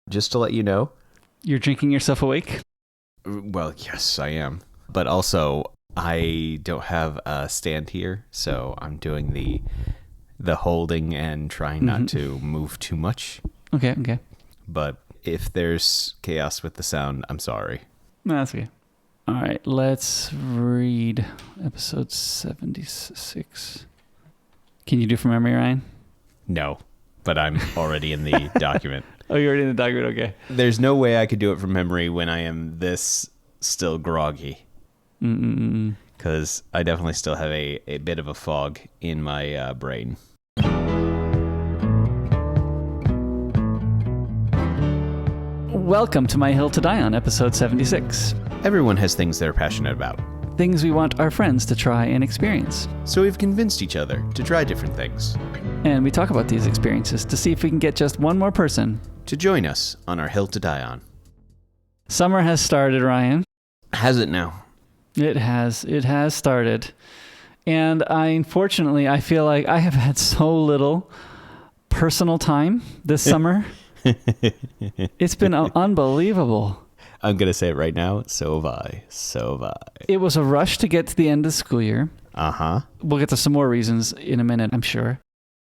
Just to let you know. You're drinking yourself awake? Well, yes, I am. But also, I don't have a stand here, so I'm doing the holding and trying not to move too much. Okay. But if there's chaos with the sound, I'm sorry. No, that's okay. All right, let's read episode 76. Can you do from memory, Ryan? No, but I'm already in the document. Oh, you're already in the document? Okay. There's no way I could do it from memory when I am this still groggy. Because I definitely still have a bit of a fog in my brain. Welcome to My Hill to Die On, episode 76. Everyone has things they're passionate about. Things we want our friends to try and experience. So we've convinced each other to try different things. And we talk about these experiences to see if we can get just one more person to join us on our hill to die on. Summer has started, Ryan. Has it now? It has started. And unfortunately, I feel like I have had so little personal time this summer. It's been unbelievable. I'm going to say it right now. So have I. It was a rush to get to the end of the school year. Uh-huh. We'll get to some more reasons in a minute, I'm sure.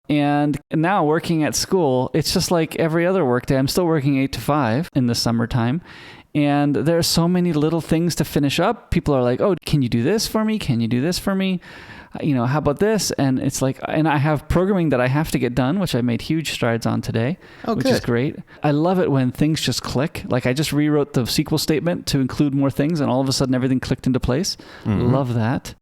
And now working at school, it's just like every other workday. I'm still working 8 to 5 in the summertime. And there are so many little things to finish up. People are like, oh, can you do this for me? Can you do this for me? How about this? And it's like, and I have programming that I have to get done, which I made huge strides on today, which is great. I love it when things just click. Like I just rewrote the SQL statement to include more things and all of a sudden everything clicked into place. Love that.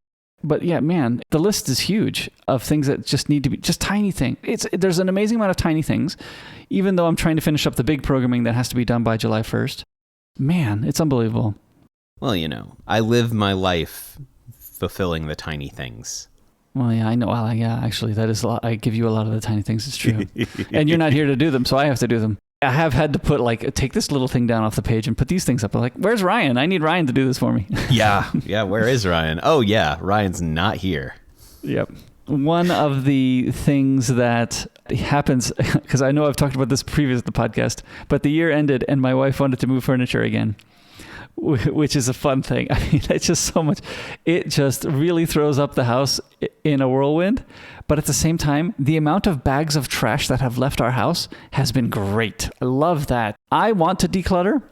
But yeah, man, the list is huge of things that just need to be just tiny things. There's an amazing amount of tiny things, even though I'm trying to finish up the big programming that has to be done by July 1st. Man, it's unbelievable. Well, I live my life fulfilling the tiny things. Well, yeah, I know. Well, yeah, actually, that is a lot. I give you a lot of the tiny things. It's true. And you're not here to do them, so I have to do them. I have had to take this little thing down off the page and put these things up. I'm like, where's Ryan? I need Ryan to do this for me. Yeah, where is Ryan? Oh, yeah, Ryan's not here. Yep. One of the things that happens, because I know I've talked about this previous to the podcast, but the year ended and my wife wanted to move furniture again, which is a fun thing. I mean, it's just so much. It just really throws up the house in a whirlwind. But at the same time, the amount of bags of trash that have left our house has been great. I love that. I want to declutter,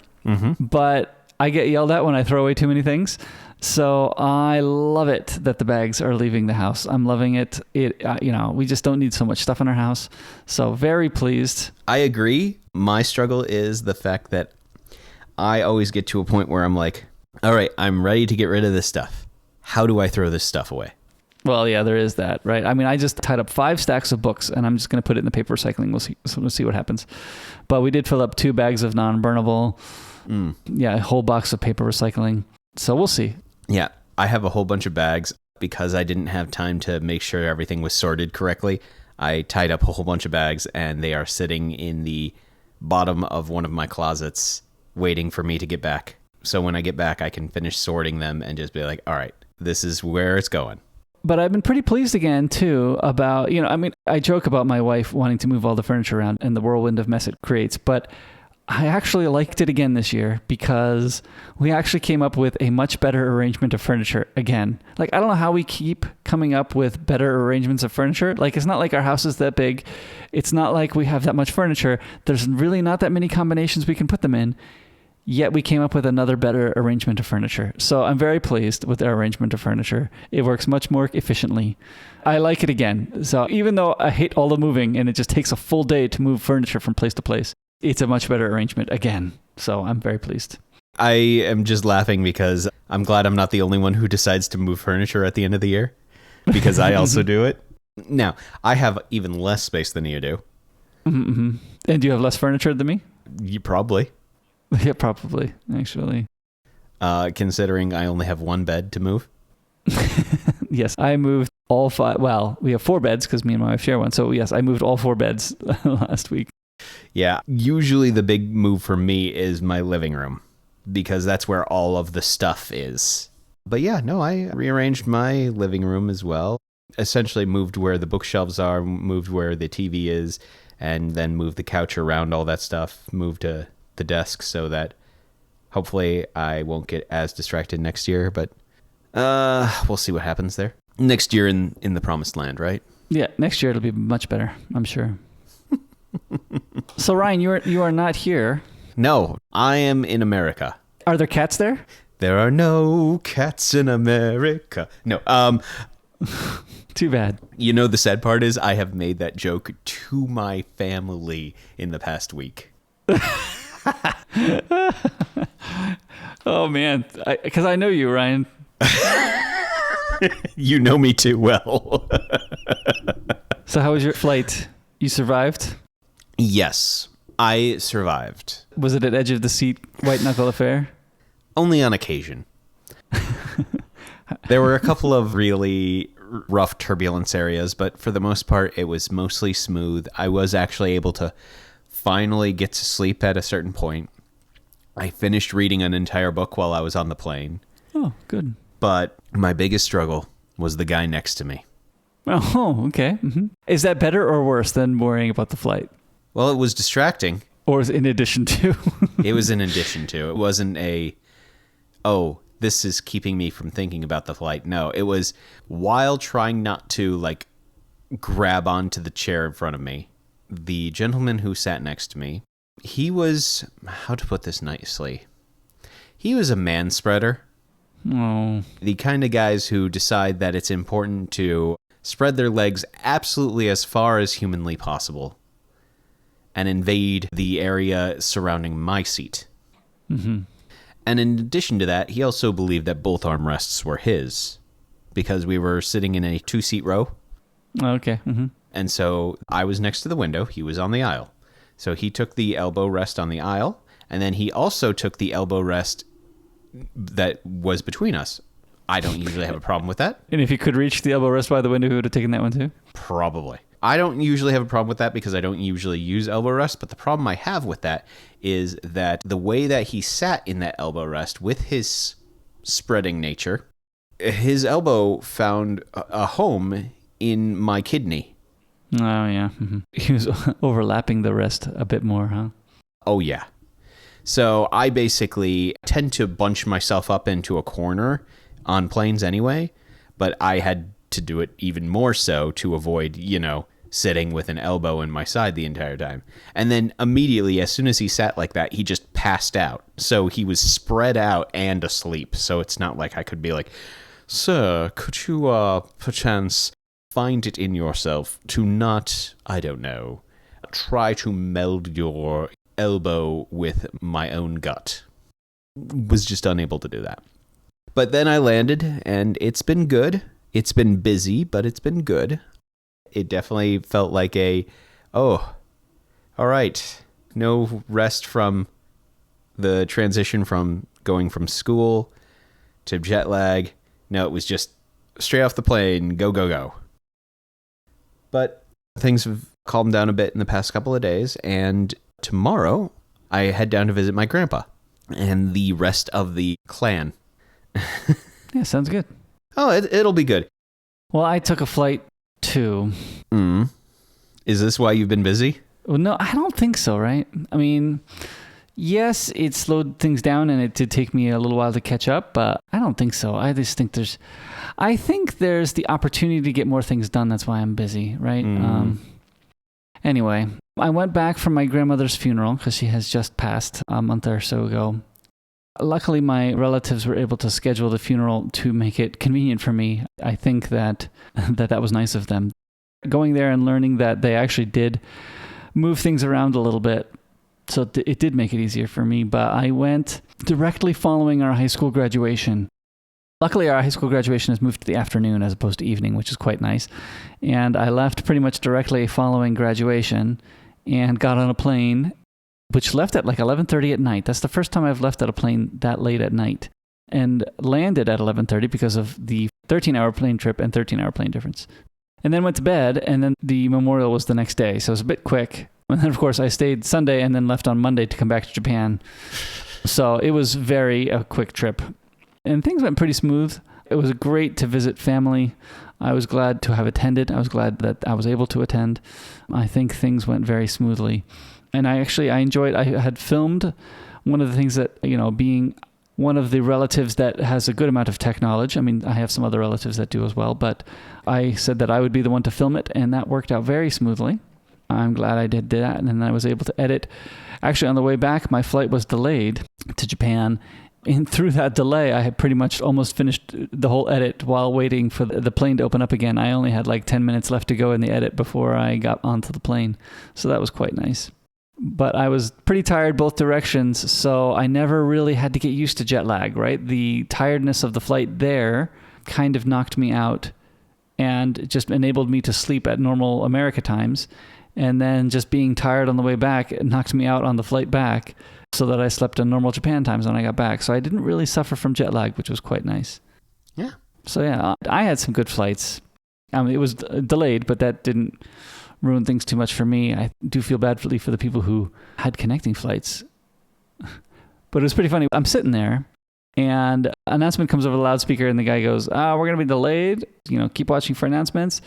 but I get yelled at when I throw away too many things. So I love it that the bags are leaving the house. I'm loving it. We just don't need so much stuff in our house. So very pleased. I agree. My struggle is the fact that I always get to a point where I'm like, all right, I'm ready to get rid of this stuff. How do I throw this stuff away? Well, yeah, there is that, right? I mean, I just tied up 5 stacks of books and I'm just going to put it in the paper recycling. We'll see what happens. But we did fill up 2 bags of non-burnable. Yeah, a whole box of paper recycling. So we'll see. Yeah, I have a whole bunch of bags because I didn't have time to make sure everything was sorted correctly. I tied up a whole bunch of bags and they are sitting in the bottom of one of my closets waiting for me to get back. So when I get back, I can finish sorting them and just be like, all right, this is where it's going. But I've been pretty pleased again, too, about, I joke about my wife wanting to move all the furniture around and the whirlwind of mess it creates, but I actually liked it again this year because we actually came up with a much better arrangement of furniture again. Like, I don't know how we keep coming up with better arrangements of furniture. Like, it's not like our house is that big. It's not like we have that much furniture. There's really not that many combinations we can put them in. Yet we came up with another better arrangement of furniture. So I'm very pleased with our arrangement of furniture. It works much more efficiently. I like it again. So even though I hate all the moving and it just takes a full day to move furniture from place to place, it's a much better arrangement again. So I'm very pleased. I am just laughing because I'm glad I'm not the only one who decides to move furniture at the end of the year, because I also do it. Now, I have even less space than you do. And do you have less furniture than me? You probably. Yeah, probably, actually. Considering I only have 1 bed to move. Yes, I moved all 5. Well, we have 4 beds because me and my wife share one. So yes, I moved all 4 beds last week. Yeah, usually the big move for me is my living room because that's where all of the stuff is. But yeah, no, I rearranged my living room as well. Essentially moved where the bookshelves are, moved where the TV is, and then moved the couch around all that stuff, moved a the desk so that hopefully I won't get as distracted next year. But we'll see what happens there. Next year in the promised land, right? Yeah, next year it'll be much better, I'm sure. So Ryan, you are not here. No, I am in America. Are there cats there? There are no cats in America. No, Too bad. You know, the sad part is I have made that joke to my family in the past week. Oh, man. Because I know you, Ryan. You know me too well. So how was your flight? You survived? Yes, I survived. Was it an edge of the seat white knuckle affair? Only on occasion. There were a couple of really rough turbulence areas, but for the most part, it was mostly smooth. I was actually able to finally get to sleep at a certain point. I finished reading an entire book while I was on the plane. Oh, good. But my biggest struggle was the guy next to me. Oh, okay. Mm-hmm. Is that better or worse than worrying about the flight? Well, it was distracting. Or is it in addition to? It was in addition to. It wasn't this is keeping me from thinking about the flight. No, it was while trying not to grab onto the chair in front of me. The gentleman who sat next to me, he was, how to put this nicely, he was a man spreader. Oh. The kind of guys who decide that it's important to spread their legs absolutely as far as humanly possible and invade the area surrounding my seat. Mm-hmm. And in addition to that, he also believed that both armrests were his because we were sitting in a 2-seat row. Okay. Mm-hmm. And so I was next to the window. He was on the aisle. So he took the elbow rest on the aisle, and then he also took the elbow rest that was between us. I don't usually have a problem with that. And if he could reach the elbow rest by the window, he would have taken that one too? Probably. I don't usually have a problem with that because I don't usually use elbow rest, but the problem I have with that is that the way that he sat in that elbow rest with his spreading nature, his elbow found a home in my kidney. Oh, yeah. Mm-hmm. He was overlapping the rest a bit more, huh? Oh, yeah. So I basically tend to bunch myself up into a corner on planes anyway, but I had to do it even more so to avoid, sitting with an elbow in my side the entire time. And then immediately, as soon as he sat like that, he just passed out. So he was spread out and asleep. So it's not like I could be like, "Sir, could you perchance find it in yourself to not, I don't know, try to meld your elbow with my own gut?" Was just unable to do that. But then I landed, and it's been good. It's been busy, but it's been good. It definitely felt like all right, no rest from the transition from going from school to jet lag. No, it was just straight off the plane, go, go, go. But things have calmed down a bit in the past couple of days, and tomorrow I head down to visit my grandpa and the rest of the clan. Yeah, sounds good. Oh, it'll be good. Well, I took a flight too. Is this why you've been busy? Well, no, I don't think so, right? I mean, yes, it slowed things down and it did take me a little while to catch up, but I don't think so. I just think there's the opportunity to get more things done. That's why I'm busy, right? Anyway, I went back from my grandmother's funeral because she has just passed a month or so ago. Luckily, my relatives were able to schedule the funeral to make it convenient for me. I think that was nice of them. Going there and learning that they actually did move things around a little bit, so it did make it easier for me. But I went directly following our high school graduation. Luckily, our high school graduation has moved to the afternoon as opposed to evening, which is quite nice. And I left pretty much directly following graduation and got on a plane, which left at like 11:30 at night. That's the first time I've left at a plane that late at night, and landed at 11:30 because of the 13-hour plane trip and 13-hour plane difference. And then went to bed, and then the memorial was the next day, so it was a bit quick. And then, of course, I stayed Sunday and then left on Monday to come back to Japan. So it was a quick trip. And things went pretty smooth. It was great to visit family. I was glad to have attended. I was glad that I was able to attend. I think things went very smoothly. And I enjoyed, I had filmed one of the things that, being one of the relatives that has a good amount of tech knowledge. I mean, I have some other relatives that do as well, but I said that I would be the one to film it, and that worked out very smoothly. I'm glad I did that, and then I was able to edit. Actually, on the way back, my flight was delayed to Japan, and through that delay, I had pretty much almost finished the whole edit while waiting for the plane to open up again. I only had like 10 minutes left to go in the edit before I got onto the plane, so that was quite nice. But I was pretty tired both directions, so I never really had to get used to jet lag, right? The tiredness of the flight there kind of knocked me out and just enabled me to sleep at normal America times. And then just being tired on the way back, it knocked me out on the flight back so that I slept on normal Japan times when I got back. So I didn't really suffer from jet lag, which was quite nice. Yeah. So yeah, I had some good flights. I mean, it was delayed, but that didn't ruin things too much for me. I do feel badly for the people who had connecting flights. But it was pretty funny. I'm sitting there, and an announcement comes over the loudspeaker, and the guy goes, we're going to be delayed. Keep watching for announcements.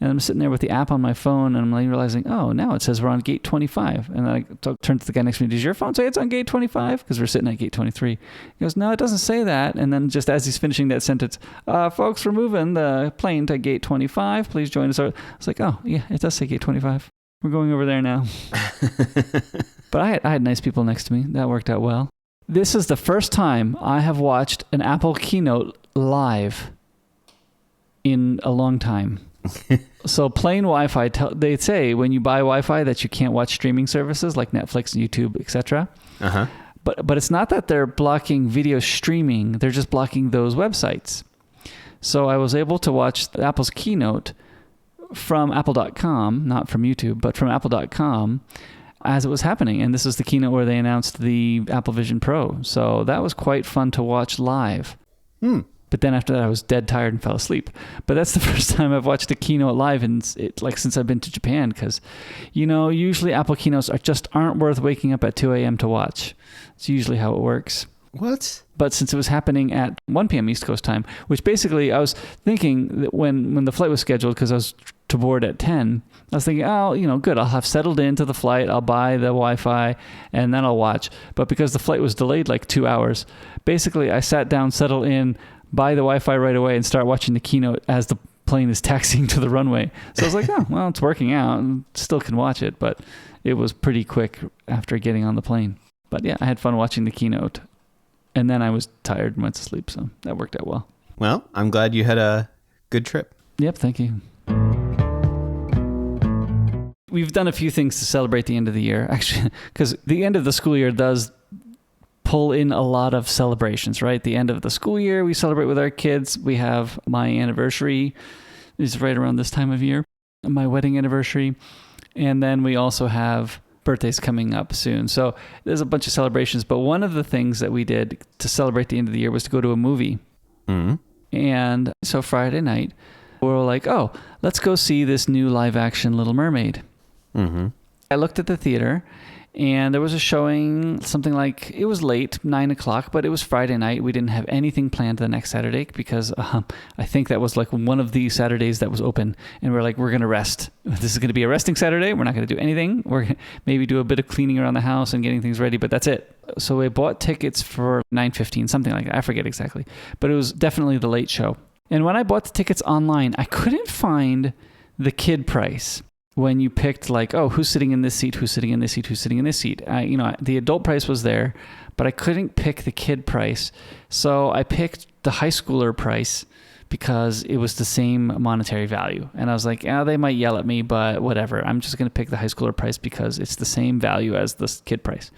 And I'm sitting there with the app on my phone, and I'm like realizing, now it says we're on gate 25. And then I turn to the guy next to me, does your phone say it's on gate 25? Because we're sitting at gate 23. He goes, no, it doesn't say that. And then just as he's finishing that sentence, folks, we're moving the plane to gate 25. Please join us. I was like, oh, yeah, it does say gate 25. We're going over there now. But I had nice people next to me. That worked out well. This is the first time I have watched an Apple keynote live in a long time. So plain Wi-Fi, they say when you buy Wi-Fi that you can't watch streaming services like Netflix and YouTube, etc. Uh-huh. But it's not that they're blocking video streaming. They're just blocking those websites. So I was able to watch Apple's keynote from apple.com, not from YouTube, but from apple.com as it was happening. And this is the keynote where they announced the Apple Vision Pro. So that was quite fun to watch live. But then after that, I was dead tired and fell asleep. But that's the first time I've watched a keynote live since I've been to Japan, because, usually Apple keynotes aren't worth waking up at 2 a.m. to watch. It's usually how it works. What? But since it was happening at 1 p.m. East Coast time, which basically I was thinking that when the flight was scheduled, because I was to board at 10, I was thinking, good, I'll have settled into the flight, I'll buy the Wi-Fi, and then I'll watch. But because the flight was delayed like 2 hours, basically I sat down, settled in, buy the Wi-Fi right away, and start watching the keynote as the plane is taxiing to the runway. So I was like, oh, well, it's working out, and still can watch it, but it was pretty quick after getting on the plane. But yeah, I had fun watching the keynote. And then I was tired and went to sleep, so that worked out well. Well, I'm glad you had a good trip. Yep, thank you. We've done a few things to celebrate the end of the year, actually, because the end of the school year does pull in a lot of celebrations, right? The end of the school year, we celebrate with our kids. We have my anniversary is right around this time of year, my wedding anniversary. And then we also have birthdays coming up soon. So there's a bunch of celebrations. But one of the things that we did to celebrate the end of the year was to go to a movie. Mm-hmm. And so Friday night, we were like, oh, let's go see this new live action Little Mermaid. Mm-hmm. I looked at the theater, and there was a showing, something like, it was late, 9 o'clock, but it was Friday night. We didn't have anything planned the next Saturday because I think that was like one of the Saturdays that was open. And we're like, we're going to rest. This is going to be a resting Saturday. We're not going to do anything. We're going to maybe do a bit of cleaning around the house and getting things ready, but that's it. So we bought tickets for $9.15, something like that. I forget exactly. But it was definitely the late show. And when I bought the tickets online, I couldn't find the kid price. When you picked like, oh, who's sitting in this seat, who's sitting in this seat, who's sitting in this seat. The adult price was there, but I couldn't pick the kid price. So I picked the high schooler price because it was the same monetary value. And I was like, they might yell at me, but whatever. I'm just going to pick the high schooler price because it's the same value as the kid price.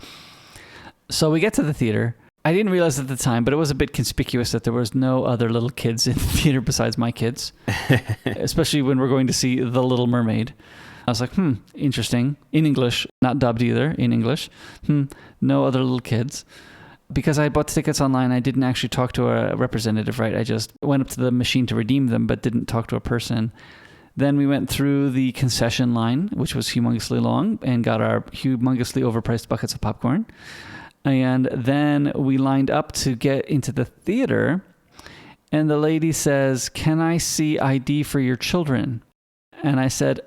So we get to the theater. I didn't realize at the time, but it was a bit conspicuous that there was no other little kids in the theater besides my kids, especially when we're going to see The Little Mermaid. I was like, interesting. In English, not dubbed either, in English. No other little kids. Because I bought tickets online, I didn't actually talk to a representative, right? I just went up to the machine to redeem them, but didn't talk to a person. Then we went through the concession line, which was humongously long, and got our humongously overpriced buckets of popcorn. And then we lined up to get into the theater, and the lady says, "Can I see ID for your children?" And I said,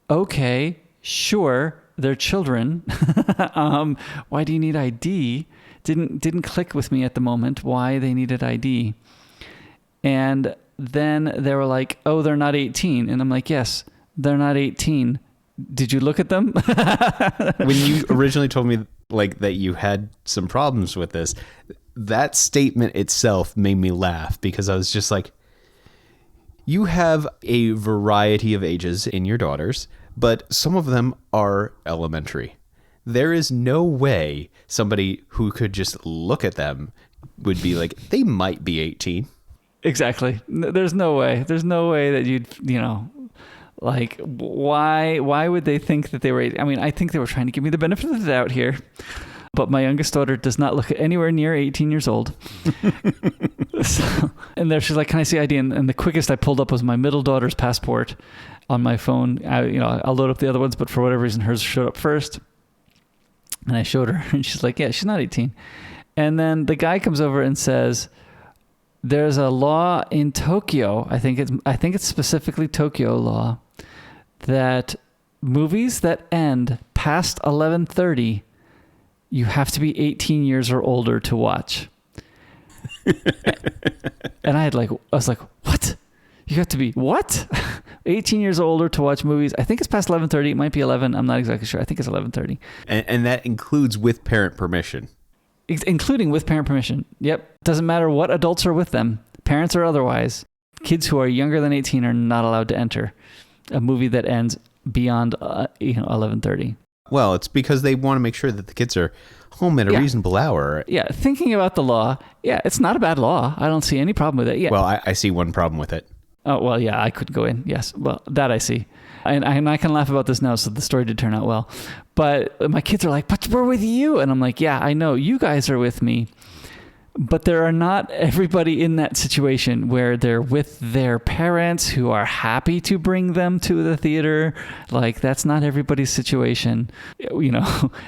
"Okay, sure, They're children. Why do you need ID? Didn't click with me at the moment why they needed ID. And then they were like, oh, they're not 18. And I'm like, yes, they're not 18. Did you look at them? When you originally told me like that you had some problems with this, that statement itself made me laugh, because I was just like, you have a variety of ages in your daughters, but some of them are elementary. There is no way somebody who could just look at them would be like, they might be 18. Exactly. There's no way. There's no way that you'd, like, why would they think that they were 18? I mean, I think they were trying to give me the benefit of the doubt here. But my youngest daughter does not look anywhere near 18 years old. And there she's like, can I see ID? And the quickest I pulled up was my middle daughter's passport on my phone. I'll load up the other ones, but for whatever reason, hers showed up first. And I showed her, and she's like, yeah, she's not 18. And then the guy comes over and says, there's a law in Tokyo, I think it's specifically Tokyo law, that movies that end past 11:30, you have to be 18 years or older to watch. And I was like, what? You have to be what? 18 years older to watch movies. I think it's past 11:30. It might be 11. I'm not exactly sure. I think it's 11:30. And that includes with parent permission. Including with parent permission. Yep. Doesn't matter what adults are with them, parents or otherwise. Kids who are younger than 18 are not allowed to enter a movie that ends beyond 11:30. Well, it's because they want to make sure that the kids are home at a reasonable hour. Yeah, thinking about the law, it's not a bad law. I don't see any problem with it. Yeah. Well, I see one problem with it. Oh, well, yeah, I couldn't go in. Yes. Well, that I see. And I can laugh about this now, so the story did turn out well. But my kids are like, but we're with you. And I'm like, yeah, I know. You guys are with me. But there are not everybody in that situation where they're with their parents who are happy to bring them to the theater. Like, that's not everybody's situation,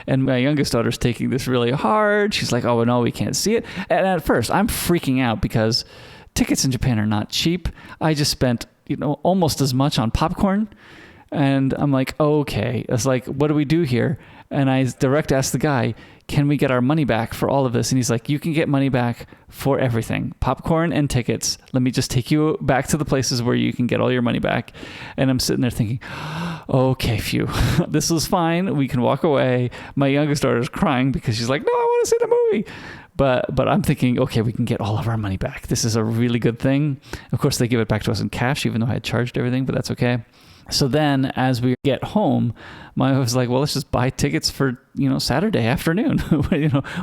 And my youngest daughter's taking this really hard. She's like, oh, no, we can't see it. And at first, I'm freaking out because tickets in Japan are not cheap. I just spent, almost as much on popcorn. And I'm like, okay. It's like, what do we do here? And I direct asked the guy, can we get our money back for all of this? And he's like, you can get money back for everything, popcorn and tickets. Let me just take you back to the places where you can get all your money back. And I'm sitting there thinking, okay, phew, this is fine. We can walk away. My youngest daughter is crying because she's like, no, I want to see the movie. But I'm thinking, okay, we can get all of our money back. This is a really good thing. Of course, they give it back to us in cash, even though I had charged everything, but that's okay. So then as we get home, my wife was like, well, let's just buy tickets for, Saturday afternoon.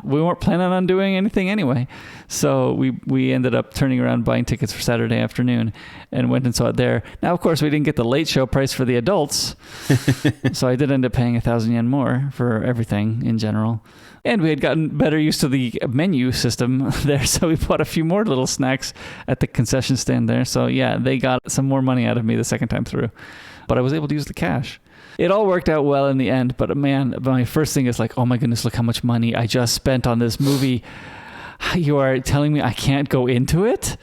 We weren't planning on doing anything anyway. So we ended up turning around buying tickets for Saturday afternoon and went and saw it there. Now, of course, we didn't get the late show price for the adults. So I did end up paying 1,000 yen more for everything in general. And we had gotten better used to the menu system there. So we bought a few more little snacks at the concession stand there. So yeah, they got some more money out of me the second time through. But I was able to use the cash. It all worked out well in the end. But man, my first thing is like, oh my goodness, look how much money I just spent on this movie. You are telling me I can't go into it?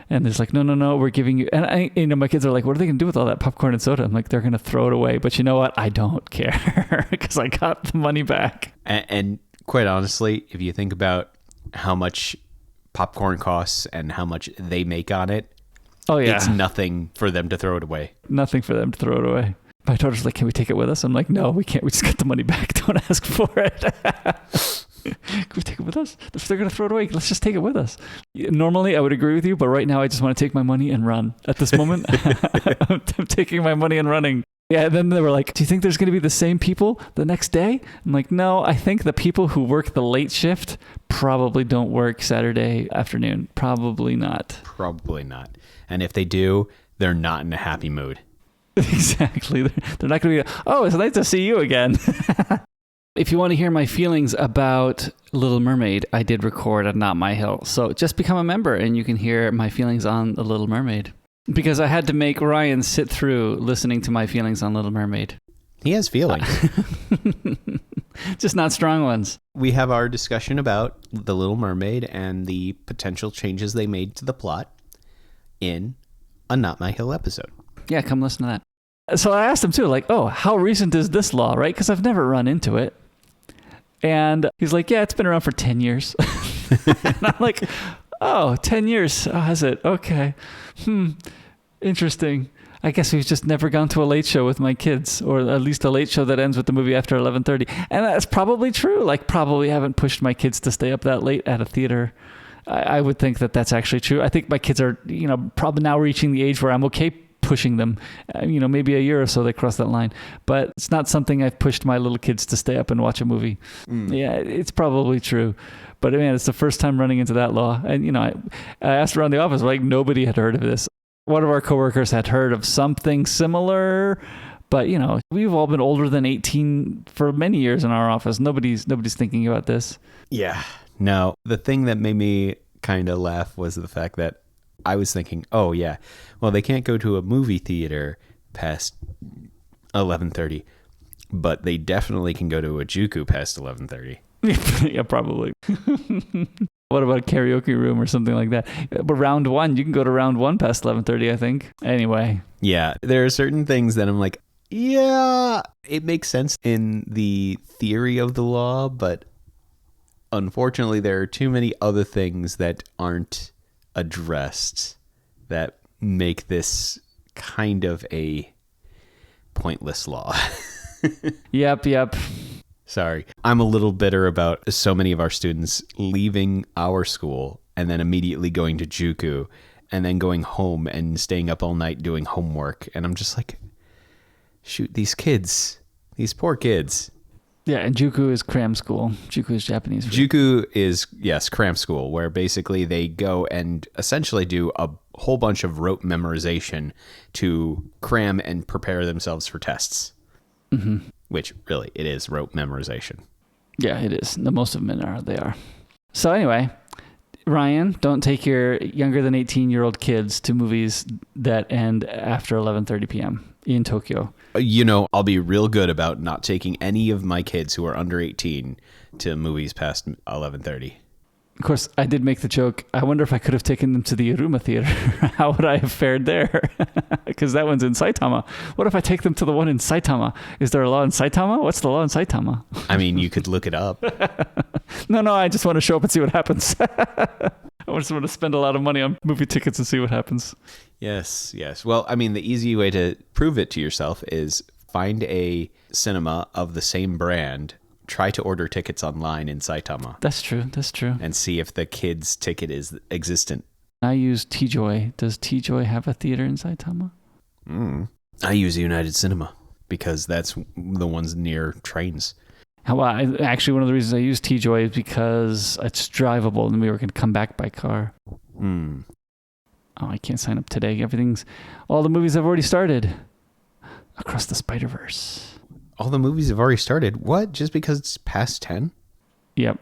And it's like, no, we're giving you. And my kids are like, what are they going to do with all that popcorn and soda? I'm like, they're going to throw it away. But you know what? I don't care because I got the money back. And quite honestly, if you think about how much popcorn costs and how much they make on it, oh yeah, it's nothing for them to throw it away. Nothing for them to throw it away. My daughter's like, can we take it with us? I'm like, no, we can't. We just got the money back. Don't ask for it. Can we take it with us? If they're going to throw it away, let's just take it with us. Normally, I would agree with you, but right now, I just want to take my money and run. At this moment, I'm taking my money and running. Yeah, and then they were like, do you think there's going to be the same people the next day? I'm like, no, I think the people who work the late shift probably don't work Saturday afternoon. Probably not. Probably not. And if they do, they're not in a happy mood. Exactly. They're not going to be, oh, it's nice to see you again. If you want to hear my feelings about Little Mermaid, I did record at Not My Hill. So just become a member and you can hear my feelings on The Little Mermaid. Because I had to make Ryan sit through listening to my feelings on Little Mermaid. He has feelings. Just not strong ones. We have our discussion about The Little Mermaid and the potential changes they made to the plot in a Not My Hill episode. Yeah, come listen to that. So I asked him too, like, oh, how recent is this law, right? Because I've never run into it. And he's like, yeah, it's been around for 10 years. And I'm like, oh, 10 years. Oh, has it? Okay. Interesting. I guess we've just never gone to a late show with my kids, or at least a late show that ends with the movie after 11:30. And that's probably true. Like, probably haven't pushed my kids to stay up that late at a theater. I would think that that's actually true. I think my kids are, probably now reaching the age where I'm okay pushing them. Maybe a year or so they cross that line. But it's not something I've pushed my little kids to stay up and watch a movie. Yeah, it's probably true. But man, it's the first time running into that law. And, I asked around the office, like, nobody had heard of this. One of our coworkers had heard of something similar, but we've all been older than 18 for many years in our office. Nobody's thinking about this. Yeah. No, the thing that made me kind of laugh was the fact that I was thinking, oh yeah, well, they can't go to a movie theater past 11:30, but they definitely can go to a juku past 11:30. Yeah, probably. What about a karaoke room or something like that? But round one, you can go to round one past 11:30, I think. Anyway. Yeah, there are certain things that I'm like, yeah, it makes sense in the theory of the law, but unfortunately, there are too many other things that aren't addressed that make this kind of a pointless law. Yep. Sorry. I'm a little bitter about so many of our students leaving our school and then immediately going to JUCO and then going home and staying up all night doing homework. And I'm just like, shoot, these poor kids. Yeah, and JUCO is cram school. JUCO is Japanese. JUCO is, yes, cram school, where basically they go and essentially do a whole bunch of rote memorization to cram and prepare themselves for tests. Mm-hmm. Which really, it is rote memorization. Yeah, it is. Most of them they are. So anyway, Ryan, don't take your younger than 18-year-old kids to movies that end after 11:30 p.m. in Tokyo. I'll be real good about not taking any of my kids who are under 18 to movies past 11:30. Of course, I did make the joke. I wonder if I could have taken them to the Iruma Theater. How would I have fared there? Because that one's in Saitama. What if I take them to the one in Saitama? Is there a law in Saitama? What's the law in Saitama? I mean, you could look it up. No, I just want to show up and see what happens. I just want to spend a lot of money on movie tickets and see what happens. Yes. Well, I mean, the easy way to prove it to yourself is find a cinema of the same brand. Try to order tickets online in Saitama. That's true. And see if the kids' ticket is existent. I use T-Joy. Does T-Joy have a theater in Saitama? I use United Cinema because that's the ones near trains. Well, actually, one of the reasons I use T-Joy is because it's drivable and we were going to come back by car. Oh, I can't sign up today. All the movies have already started. Across the Spider-Verse. All the movies have already started. What? Just because it's past 10? Yep.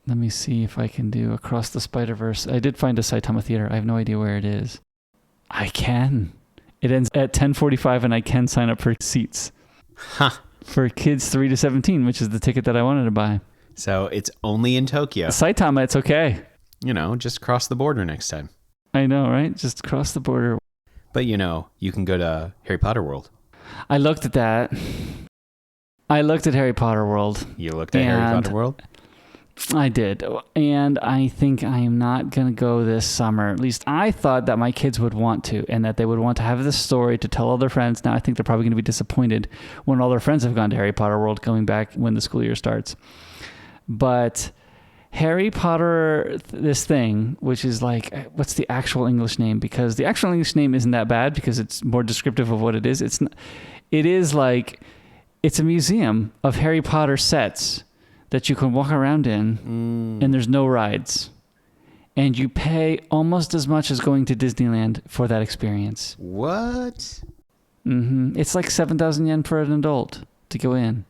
Let me see if I can do Across the Spider-Verse. I did find a Saitama theater. I have no idea where it is. I can. It ends at 10:45 and I can sign up for seats. Huh. For kids 3 to 17, which is the ticket that I wanted to buy. So it's only in Tokyo. Saitama, it's okay. Just cross the border next time. I know, right? Just cross the border. But you can go to Harry Potter World. I looked at that. I looked at Harry Potter World. You looked at Harry Potter World? I did. And I think I am not going to go this summer. At least I thought that my kids would want to, and that they would want to have this story to tell all their friends. Now I think they're probably going to be disappointed when all their friends have gone to Harry Potter World coming back when the school year starts. But Harry Potter, this thing, which is like, what's the actual English name? Because the actual English name isn't that bad because it's more descriptive of what it is. It's a museum of Harry Potter sets that you can walk around in, and there's no rides. And you pay almost as much as going to Disneyland for that experience. What? Mm-hmm. It's like 7,000 yen for an adult to go in.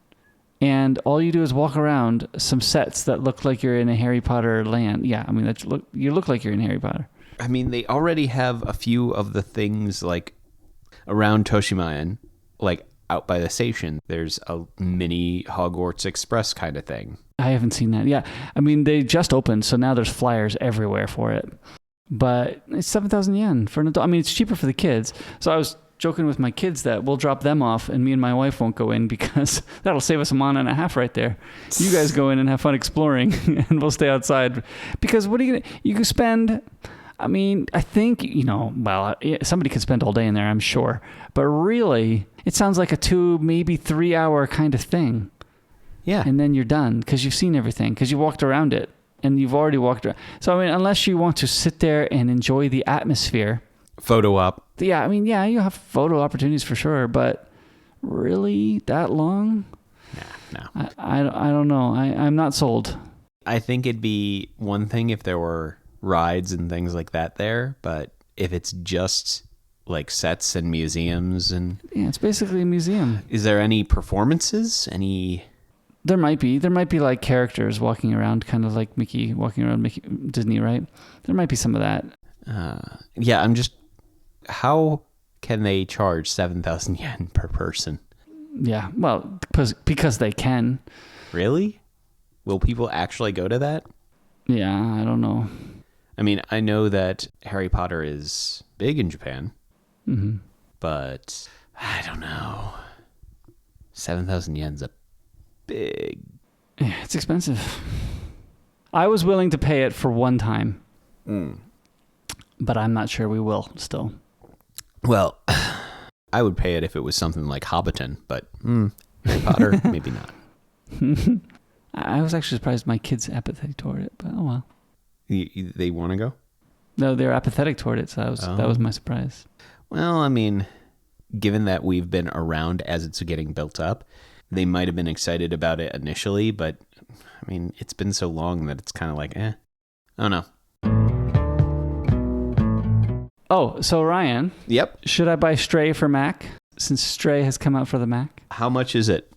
And all you do is walk around some sets that look like you're in a Harry Potter land. Yeah, I mean, you look like you're in Harry Potter. I mean, they already have a few of the things like around Toshimaen, like out by the station. There's a mini Hogwarts Express kind of thing. I haven't seen that. Yeah, I mean, they just opened, so now there's flyers everywhere for it. But it's 7,000 yen for an adult. I mean, it's cheaper for the kids. So I was joking with my kids that we'll drop them off and me and my wife won't go in because that'll save us a month and a half right there. You guys go in and have fun exploring and we'll stay outside. Because what are you can spend, I mean, I think, well, somebody could spend all day in there, I'm sure. But really, it sounds like a 2, maybe 3 hour kind of thing. Yeah. And then you're done because you've seen everything, because you walked around it and you've already walked around. So, I mean, unless you want to sit there and enjoy the atmosphere. Photo op. Yeah, I mean, yeah, you have photo opportunities for sure, but really that long? No. I don't know. I'm not sold. I think it'd be one thing if there were rides and things like that there, but if it's just like sets and museums and... Yeah, it's basically a museum. Is there any performances? There might be like characters walking around, kind of like Mickey walking around Disney, right? There might be some of that. Yeah, how can they charge 7,000 yen per person? Yeah, well, because they can. Really? Will people actually go to that? Yeah, I don't know. I mean, I know that Harry Potter is big in Japan, but I don't know. 7,000 yen's a big... Yeah, it's expensive. I was willing to pay it for one time, but I'm not sure we will still. Well, I would pay it if it was something like Hobbiton, but Harry Potter, maybe not. I was actually surprised my kids apathetic toward it, but oh well. They want to go? No, they're apathetic toward it, so that was my surprise. Well, I mean, given that we've been around as it's getting built up, they might have been excited about it initially, but I mean, it's been so long that it's kind of like, I don't know. Oh, so Ryan. Yep. Should I buy Stray for Mac since Stray has come out for the Mac? How much is it?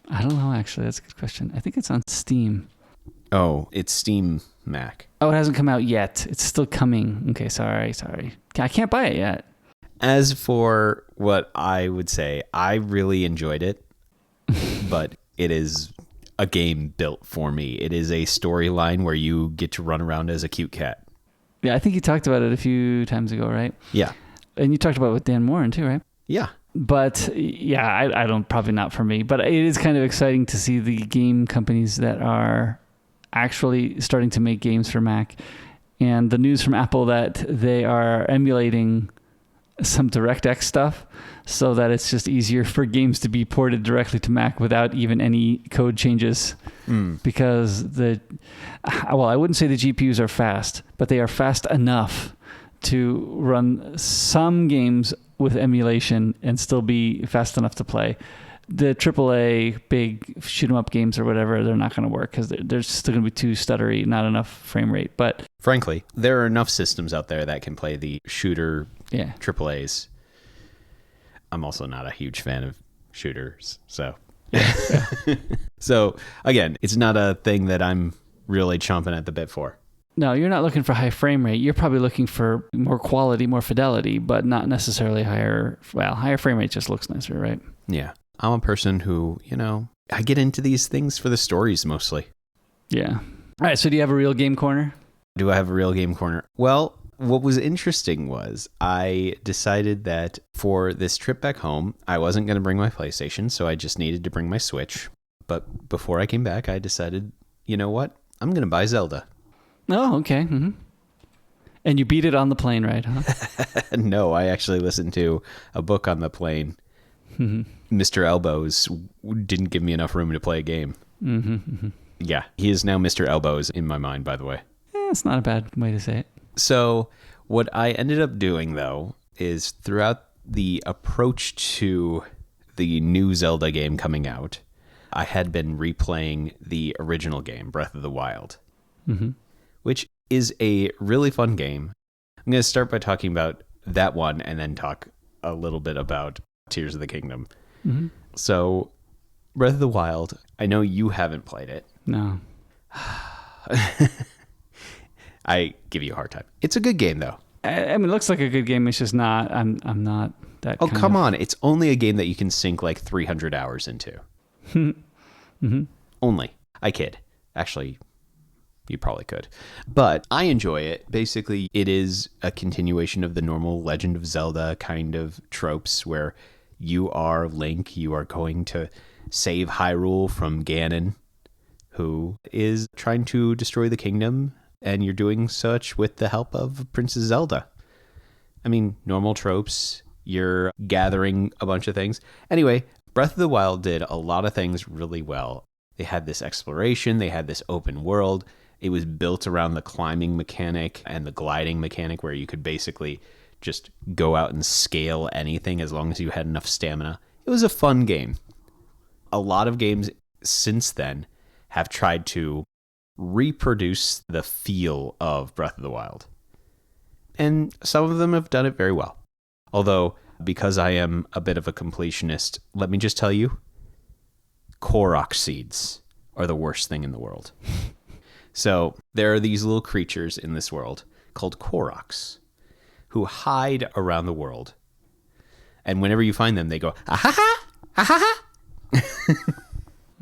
I don't know, actually. That's a good question. I think it's on Steam. Oh, it's Steam Mac. Oh, it hasn't come out yet. It's still coming. Okay, sorry. I can't buy it yet. As for what I would say, I really enjoyed it, but it is a game built for me. It is a storyline where you get to run around as a cute cat. Yeah, I think you talked about it a few times ago, right? Yeah. And you talked about it with Dan Morin too, right? Yeah. But yeah, I don't, probably not for me, but it is kind of exciting to see the game companies that are actually starting to make games for Mac, and the news from Apple that they are emulating some DirectX stuff so that it's just easier for games to be ported directly to Mac without even any code changes. Because I wouldn't say the GPUs are fast, but they are fast enough to run some games with emulation and still be fast enough to play. The AAA big shoot 'em up games or whatever, they're not going to work because they're still going to be too stuttery, not enough frame rate. But frankly, there are enough systems out there that can play the shooter AAAs. I'm also not a huge fan of shooters, so. So again, it's not a thing that I'm really chomping at the bit for. No, you're not looking for high frame rate. You're probably looking for more quality, more fidelity, but not necessarily higher. Well, higher frame rate just looks nicer, right? Yeah. I'm a person who, I get into these things for the stories mostly. Yeah. All right. So do you have a real game corner? Do I have a real game corner? Well, what was interesting was I decided that for this trip back home, I wasn't going to bring my PlayStation, so I just needed to bring my Switch. But before I came back, I decided, you know what? I'm going to buy Zelda. Oh, okay. Mm-hmm. And you beat it on the plane ride, huh? No, I actually listened to a book on the plane. Mr. Elbows didn't give me enough room to play a game. Yeah, he is now Mr. Elbows in my mind, by the way. It's not a bad way to say it. So what I ended up doing, though, is throughout the approach to the new Zelda game coming out, I had been replaying the original game, Breath of the Wild, which is a really fun game. I'm going to start by talking about that one and then talk a little bit about Tears of the Kingdom. So, Breath of the Wild, I know you haven't played it. No. I give you a hard time. It's a good game, though. I mean, it looks like a good game. It's just not. I'm not that. Oh, come on! It's only a game that you can sink like 300 hours into. Only. I kid. Actually, You probably could. But I enjoy it. Basically, it is a continuation of the normal Legend of Zelda kind of tropes where you are Link, you are going to save Hyrule from Ganon, who is trying to destroy the kingdom, and you're doing such with the help of Princess Zelda. I mean, normal tropes. You're gathering a bunch of things. Anyway, Breath of the Wild did a lot of things really well. They had this exploration, they had this open world. It was built around the climbing mechanic and the gliding mechanic where you could basically just go out and scale anything as long as you had enough stamina. It was a fun game. A lot of games since then have tried to reproduce the feel of Breath of the Wild. And some of them have done it very well. Although, because I am a bit of a completionist, let me just tell you, Korok seeds are the worst thing in the world. So there are these little creatures in this world called Koroks who hide around the world. And whenever you find them, they go, ah-ha-ha, ah-ha-ha.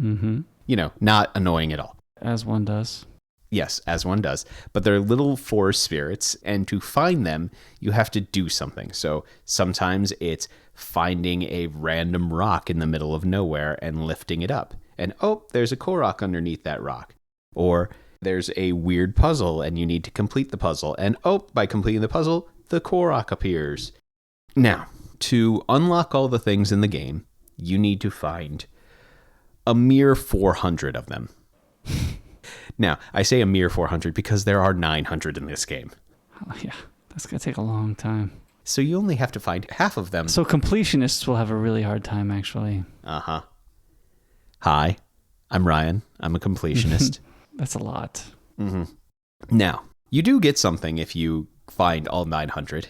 Mm-hmm. You know, not annoying at all. As one does. Yes, as one does. But they're little forest spirits, and to find them, you have to do something. So sometimes it's finding a random rock in the middle of nowhere and lifting it up. And, oh, there's a Korok underneath that rock. Or there's a weird puzzle, and you need to complete the puzzle. And, oh, by completing the puzzle, the Korok appears. Now, to unlock all the things in the game, you need to find a mere 400 of them. Now, I say a mere 400 because there are 900 in this game. Oh, yeah, that's going to take a long time. So you only have to find half of them. So completionists will have a really hard time, actually. Uh-huh. Hi, I'm Ryan. I'm a completionist. That's a lot. Mm-hmm. Now, you do get something if you find all 900.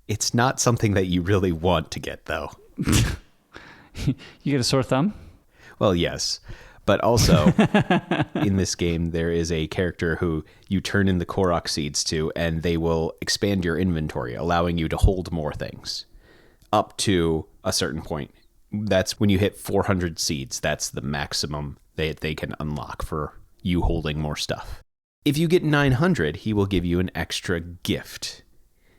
It's not something that you really want to get, though. You get a sore thumb? Well, yes. But also, in this game, there is a character who you turn in the Korok seeds to, and they will expand your inventory, allowing you to hold more things up to a certain point. That's when you hit 400 seeds. That's the maximum they can unlock for you holding more stuff. If you get 900, he will give you an extra gift.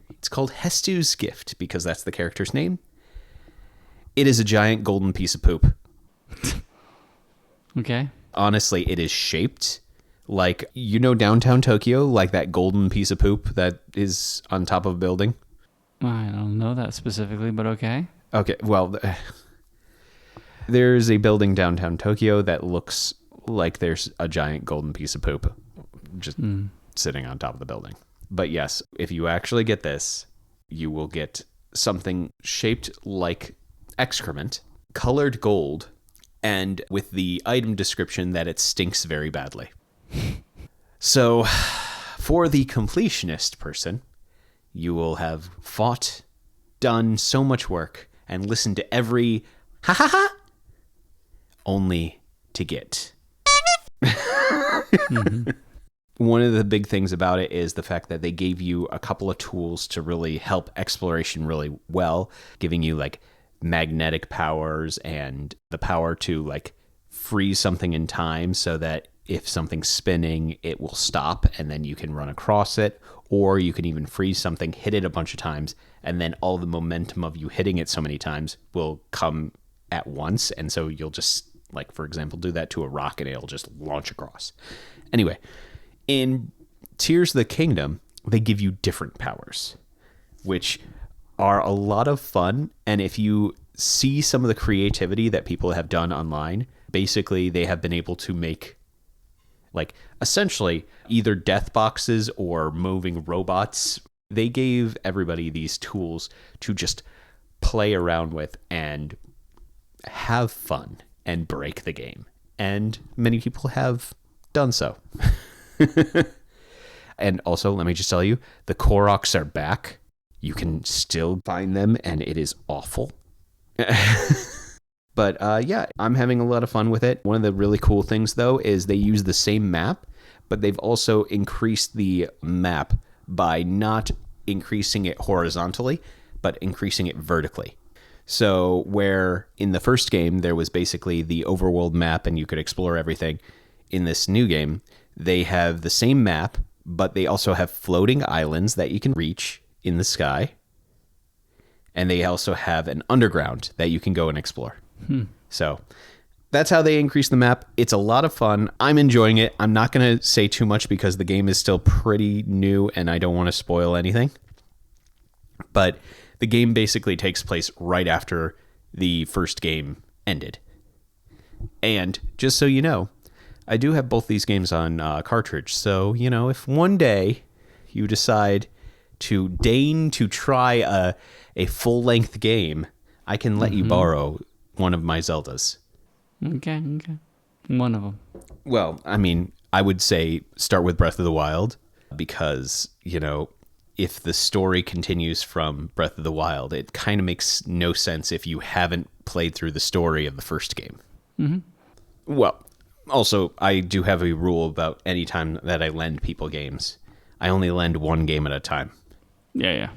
It's called Hestu's Gift because that's the character's name. It is a giant golden piece of poop. Okay. Honestly, it is shaped like, you know, downtown Tokyo, like that golden piece of poop that is on top of a building. I don't know that specifically, but okay. Okay, well, there's a building downtown Tokyo that looks like there's a giant golden piece of poop just sitting on top of the building. But yes, if you actually get this, you will get something shaped like excrement, colored gold, and with the item description that it stinks very badly. So, for the completionist person, you will have fought, done so much work, and listened to every ha-ha-ha, only to get. Mm-hmm. One of the big things about it is the fact that they gave you a couple of tools to really help exploration really well, giving you like magnetic powers and the power to like freeze something in time so that if something's spinning, it will stop and then you can run across it, or you can even freeze something, hit it a bunch of times, and then all the momentum of you hitting it so many times will come at once. And so you'll just, like, for example, do that to a rock and it'll just launch across. Anyway, in Tears of the Kingdom, they give you different powers, which are a lot of fun. And if you see some of the creativity that people have done online, basically they have been able to make like essentially either death boxes or moving robots. They gave everybody these tools to just play around with and have fun and break the game. And many people have done so. And also, let me just tell you, the Koroks are back. You can still find them, and it is awful. But yeah, I'm having a lot of fun with it. One of the really cool things, though, is they use the same map, but they've also increased the map by not increasing it horizontally, but increasing it vertically. So where in the first game, there was basically the overworld map and you could explore everything, in this new game, They have the same map, but they also have floating islands that you can reach in the sky. And they also have an underground that you can go and explore. So that's how they increase the map. It's a lot of fun. I'm enjoying it. I'm not going to say too much because the game is still pretty new and I don't want to spoil anything. But the game basically takes place right after the first game ended. And just so you know, I do have both these games on cartridge. So, if one day you decide to deign to try a full-length game, I can let you borrow one of my Zeldas. Okay. One of them. Well, I mean, I would say start with Breath of the Wild because, if the story continues from Breath of the Wild, it kind of makes no sense if you haven't played through the story of the first game. Mm-hmm. Well, also, I do have a rule about any time that I lend people games. I only lend one game at a time. Yeah.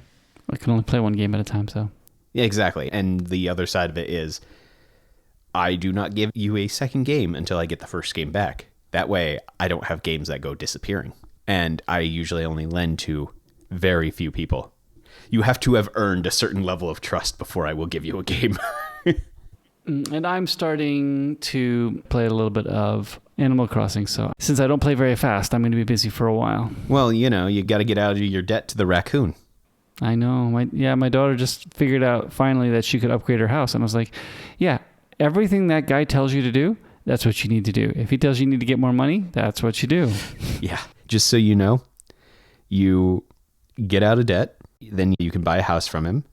I can only play one game at a time, so. Yeah, exactly. And the other side of it is I do not give you a second game until I get the first game back. That way, I don't have games that go disappearing. And I usually only lend to very few people. You have to have earned a certain level of trust before I will give you a game. And I'm starting to play a little bit of Animal Crossing, so since I don't play very fast, I'm going to be busy for a while. Well, you got to get out of your debt to the raccoon. I know. My daughter just figured out finally that she could upgrade her house, and I was like, yeah, everything that guy tells you to do, that's what you need to do. If he tells you need to get more money, that's what you do. Yeah. Just so you know, you get out of debt, then you can buy a house from him.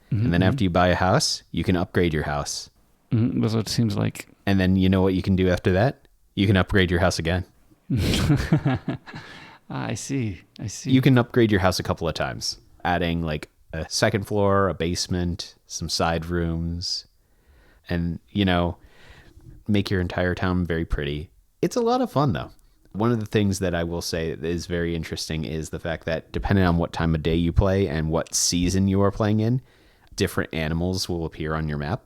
And then after you buy a house, you can upgrade your house. That's what it seems like. And then you know what you can do after that? You can upgrade your house again. I see. You can upgrade your house a couple of times, adding like a second floor, a basement, some side rooms, and, make your entire town very pretty. It's a lot of fun, though. One of the things that I will say is very interesting is the fact that depending on what time of day you play and what season you are playing in, different animals will appear on your map.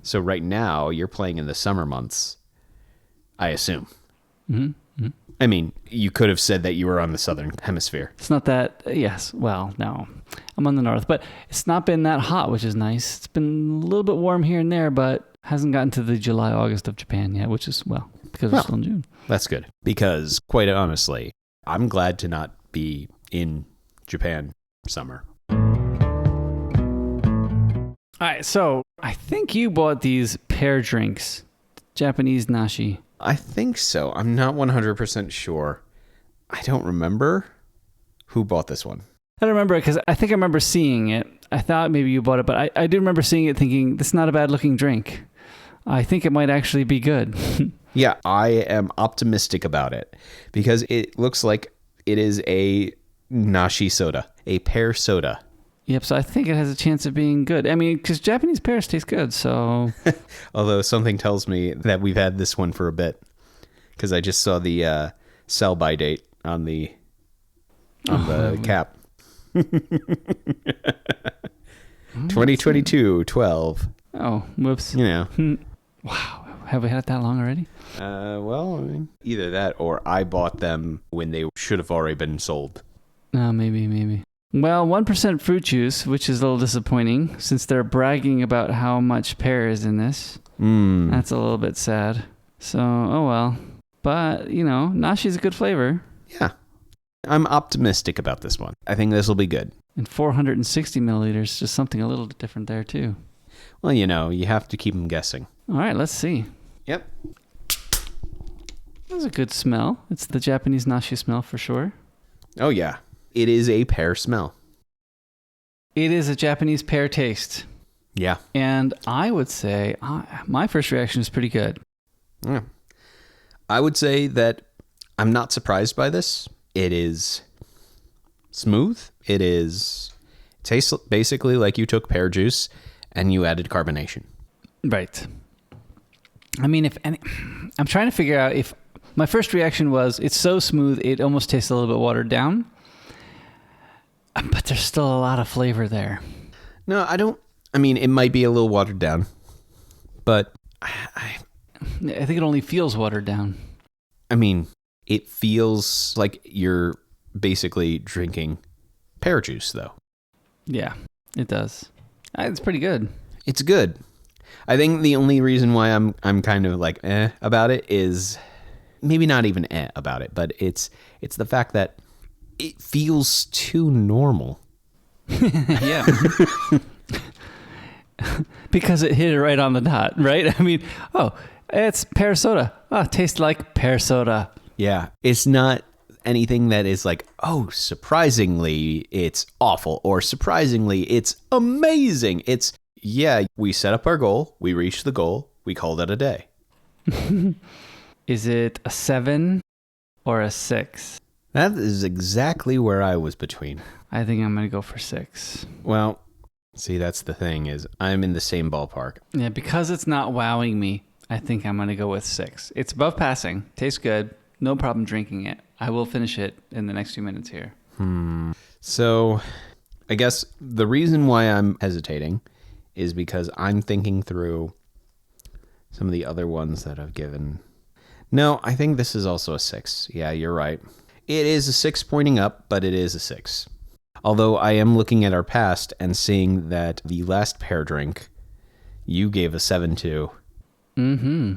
So right now, you're playing in the summer months, I assume. I mean, you could have said that you were on the southern hemisphere. It's not that, yes, well, no. I'm on the north, but it's not been that hot, which is nice. It's been a little bit warm here and there, but hasn't gotten to the July, August of Japan yet, which is, because we're still in June. That's good. Because, quite honestly, I'm glad to not be in Japan summer. All right, so I think you bought these pear drinks, Japanese nashi. I think so. I'm not 100% sure. I don't remember who bought this one. I don't remember it because I think I remember seeing it. I thought maybe you bought it, but I do remember seeing it thinking, this is not a bad looking drink. I think it might actually be good. Yeah, I am optimistic about it because it looks like it is a nashi soda, a pear soda. Yep, so I think it has a chance of being good. I mean, because Japanese pears taste good, so... Although something tells me that we've had this one for a bit because I just saw the sell-by date on the cap. 2022, 12. Oh, whoops. Wow, have we had it that long already? Well, I mean, either that or I bought them when they should have already been sold. Maybe. Well, 1% fruit juice, which is a little disappointing since they're bragging about how much pear is in this. That's a little bit sad. So, oh well. But, nashi's a good flavor. Yeah. I'm optimistic about this one. I think this will be good. And 460 milliliters, just something a little different there too. Well, you have to keep them guessing. All right, let's see. Yep. That's a good smell. It's the Japanese nashi smell for sure. Oh, yeah. It is a pear smell. It is a Japanese pear taste. Yeah. And I would say my first reaction is pretty good. Yeah. I would say that I'm not surprised by this. It is smooth. It tastes basically like you took pear juice and you added carbonation. Right. I mean, I'm trying to figure out if my first reaction was it's so smooth it almost tastes a little bit watered down. But there's still a lot of flavor there. No, I don't. I mean, it might be a little watered down, but I think it only feels watered down. I mean, it feels like you're basically drinking pear juice, though. Yeah, it does. It's pretty good. It's good. I think the only reason why I'm kind of like about it is maybe not even about it, but it's the fact that it feels too normal. Yeah. Because it hit it right on the dot, right? I mean, it's pear soda. Oh, it tastes like pear soda. Yeah. It's not anything that is like, oh, surprisingly, it's awful, or surprisingly, it's amazing. It's, yeah, we set up our goal, we reached the goal, we called it a day. Is it a 7 or a 6? That is exactly where I was between. I think I'm going to go for 6. Well, see, that's the thing, is I'm in the same ballpark. Yeah, because it's not wowing me, I think I'm going to go with 6. It's above passing. Tastes good. No problem drinking it. I will finish it in the next few minutes here. So, I guess the reason why I'm hesitating is because I'm thinking through some of the other ones that I've given. No, I think this is also a 6. Yeah, you're right. It is a 6 pointing up, but it is a 6. Although I am looking at our past and seeing that the last pear drink you gave a 7 to. Mm-hmm.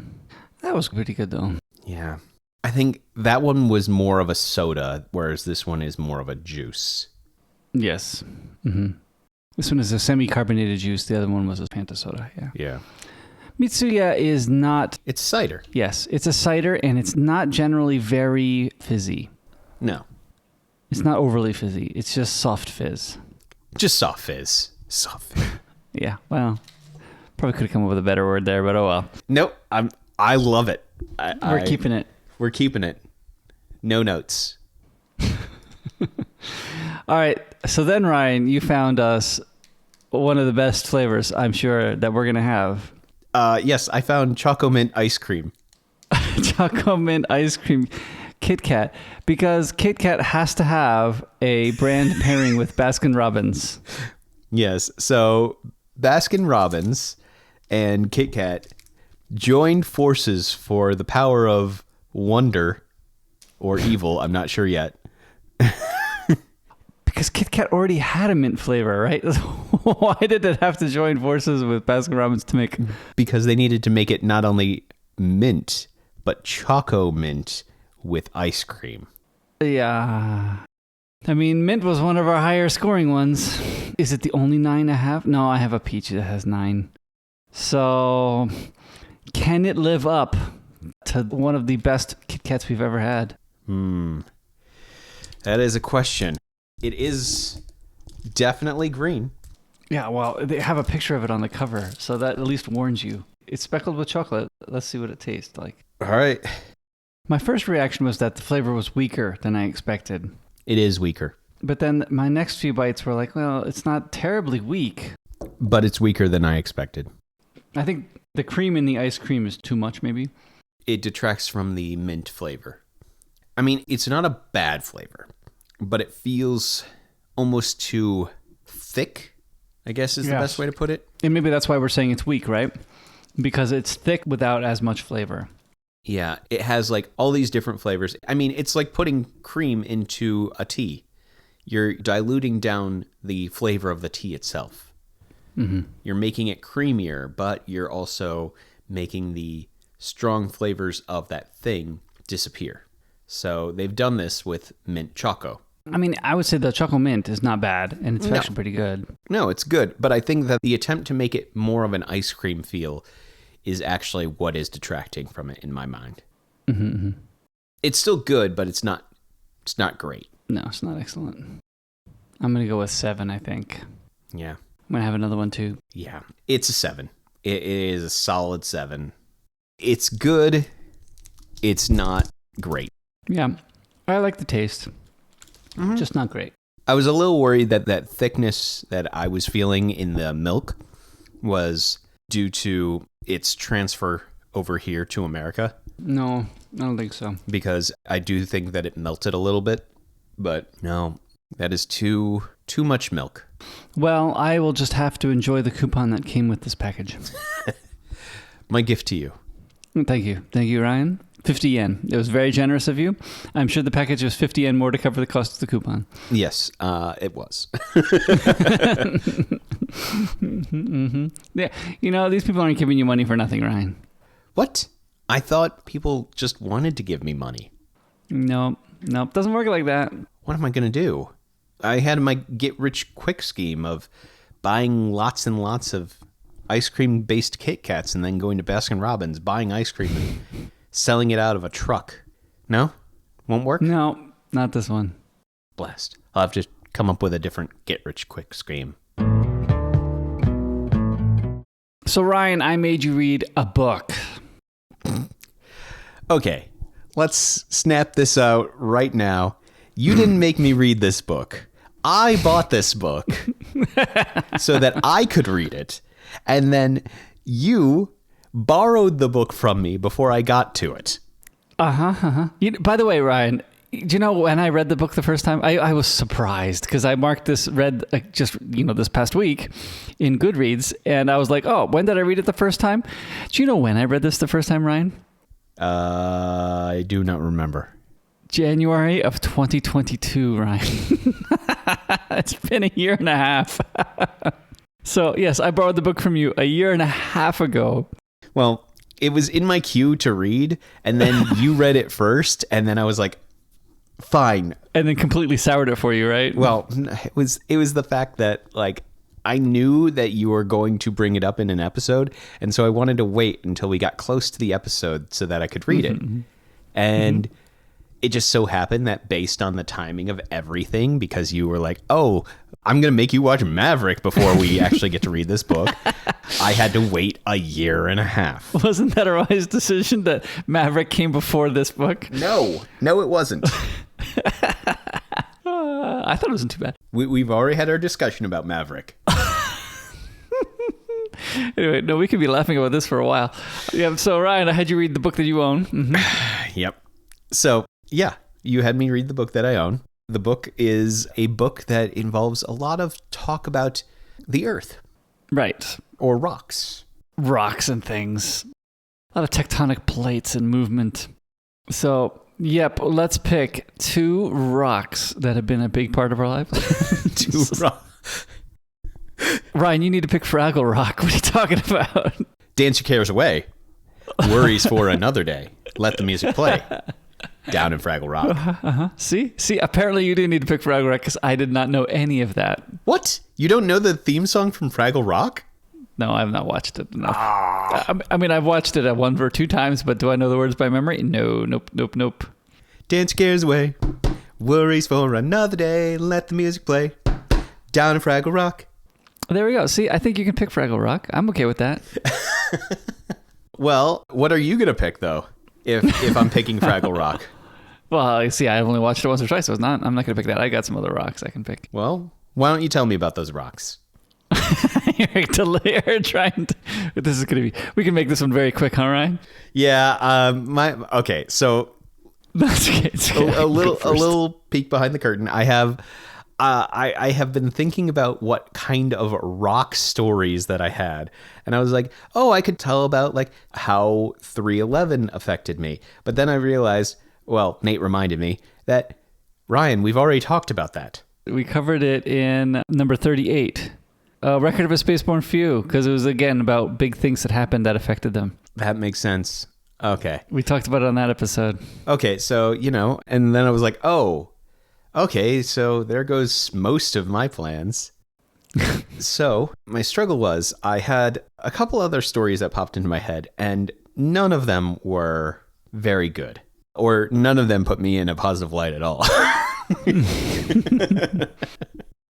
That was pretty good, though. Yeah. I think that one was more of a soda, whereas this one is more of a juice. Yes. Mm-hmm. This one is a semi-carbonated juice. The other one was a Fanta soda. Yeah. Yeah. Mitsuya is not... It's cider. Yes, it's a cider, and it's not generally very fizzy. No. It's not overly fizzy. It's just soft fizz. Just soft fizz. Soft fizz. Yeah, well, probably could have come up with a better word there, but oh well. Nope. I love it. We're keeping it. We're keeping it. No notes. All right. So then, Ryan, you found us one of the best flavors, I'm sure, that we're going to have. Yes, I found Choco Mint ice cream. Choco Mint ice cream. Kit Kat. Because Kit Kat has to have a brand pairing with Baskin Robbins. Yes. So Baskin Robbins and Kit Kat joined forces for the power of wonder or evil. I'm not sure yet. Because Kit Kat already had a mint flavor, right? Why did it have to join forces with Baskin Robbins to make... Because they needed to make it not only mint, but Choco Mint with ice cream. Yeah. I mean, mint was one of our higher scoring ones. Is it the only 9.5? No, I have a peach that has 9. So, can it live up to one of the best Kit Kats we've ever had? That is a question. It is definitely green. Yeah, well, they have a picture of it on the cover, so that at least warns you. It's speckled with chocolate. Let's see what it tastes like. All right. My first reaction was that the flavor was weaker than I expected. It is weaker. But then my next few bites were like, well, it's not terribly weak. But it's weaker than I expected. I think the cream in the ice cream is too much, maybe. It detracts from the mint flavor. I mean, it's not a bad flavor, but it feels almost too thick, I guess is the best way to put it. And maybe that's why we're saying it's weak, right? Because it's thick without as much flavor. Yeah, it has like all these different flavors. I mean, it's like putting cream into a tea. You're diluting down the flavor of the tea itself. Mm-hmm. You're making it creamier, but you're also making the strong flavors of that thing disappear. So they've done this with mint choco. I mean, I would say the choco mint is not bad, and it's actually pretty good. No, it's good, but I think that the attempt to make it more of an ice cream feel is actually what is detracting from it in my mind. Mm-hmm, mm-hmm. It's still good, but it's not great. No, it's not excellent. I'm going to go with 7, I think. Yeah. I'm going to have another one, too. Yeah, it's a 7. It is a solid 7. It's good. It's not great. Yeah, I like the taste. Mm-hmm. Just not great. I was a little worried that thickness that I was feeling in the milk was due to its transfer over here to America. No, I don't think so. Because I do think that it melted a little bit, but no, that is too much milk. Well, I will just have to enjoy the coupon that came with this package. My gift to you. Thank you. Thank you, Ryan. 50 yen. It was very generous of you. I'm sure the package was 50 yen more to cover the cost of the coupon. Yes, it was. Mm-hmm. Yeah, these people aren't giving you money for nothing, Ryan. What? I thought people just wanted to give me money. No, doesn't work like that. What am I going to do? I had my get-rich-quick scheme of buying lots and lots of ice cream-based Kit Kats and then going to Baskin-Robbins, buying ice cream and selling it out of a truck. No? Won't work? No, not this one. Blast. I'll have to come up with a different get-rich-quick scheme. So, Ryan, I made you read a book. Okay, let's snap this out right now. You didn't make me read this book. I bought this book so that I could read it. And then you borrowed the book from me before I got to it. By the way, Ryan, do you know when I read the book the first time, I was surprised because I read this past week in Goodreads. And I was like, oh, when did I read it the first time? Do you know when I read this the first time, Ryan? I do not remember. January of 2022, Ryan. It's been a year and a half. So, yes, I borrowed the book from you a year and a half ago. Well, it was in my queue to read, and then you read it first, and then I was like, fine. And then completely soured it for you, right? Well, it was the fact that, like, I knew that you were going to bring it up in an episode, and so I wanted to wait until we got close to the episode so that I could read it. And it just so happened that based on the timing of everything, because you were like, oh, I'm going to make you watch Maverick before we actually get to read this book, I had to wait a year and a half. Wasn't that a wise decision that Maverick came before this book? No, it wasn't. I thought it wasn't too bad. We've already had our discussion about Maverick. Anyway, no, we could be laughing about this for a while. Yeah. So, Ryan, I had you read the book that you own. Mm-hmm. Yep. So, yeah, you had me read the book that I own. The book is a book that involves a lot of talk about the earth. Right. Or rocks. Rocks and things. A lot of tectonic plates and movement. So, yep, let's pick two rocks that have been a big part of our lives. Two rocks. Ryan, you need to pick Fraggle Rock. What are you talking about? Dance your cares away. Worries for another day. Let the music play. Down in Fraggle Rock. See, apparently you do need to pick Fraggle Rock because I did not know any of that. What? You don't know the theme song from Fraggle Rock? No, I have not watched it enough. I mean, I've watched it one or two times, but do I know the words by memory? No, nope. Dance your cares away. Worries for another day. Let the music play. Down in Fraggle Rock. There we go. See, I think you can pick Fraggle Rock. I'm okay with that. Well, what are you going to pick, though, if I'm picking Fraggle Rock? Well, see, I've only watched it once or twice, so I'm not going to pick that. I got some other rocks I can pick. Well, why don't you tell me about those rocks? You're trying to... This is going to be... We can make this one very quick, huh, Ryan? Yeah. Okay, so... That's okay. It's okay. A little peek behind the curtain. I have been thinking about what kind of rock stories that I had. And I was like, oh, I could tell about like how 311 affected me. But then I realized, well, Nate reminded me that, Ryan, we've already talked about that. We covered it in number 38. Record of a Spaceborne Few, because it was, again, about big things that happened that affected them. That makes sense. Okay. We talked about it on that episode. Okay, so, and then I was like, oh, okay, so there goes most of my plans. So my struggle was I had a couple other stories that popped into my head, and none of them were very good, or none of them put me in a positive light at all.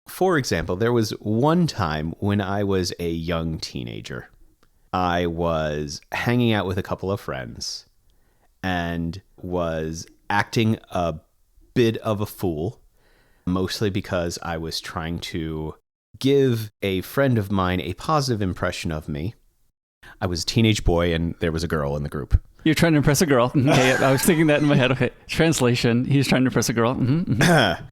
For example, there was one time when I was a young teenager. I was hanging out with a couple of friends and was acting a bit of a fool, mostly because I was trying to give a friend of mine a positive impression of me. I was a teenage boy and there was a girl in the group. You're trying to impress a girl. Okay, I was thinking that in my head. Okay, translation, he's trying to impress a girl.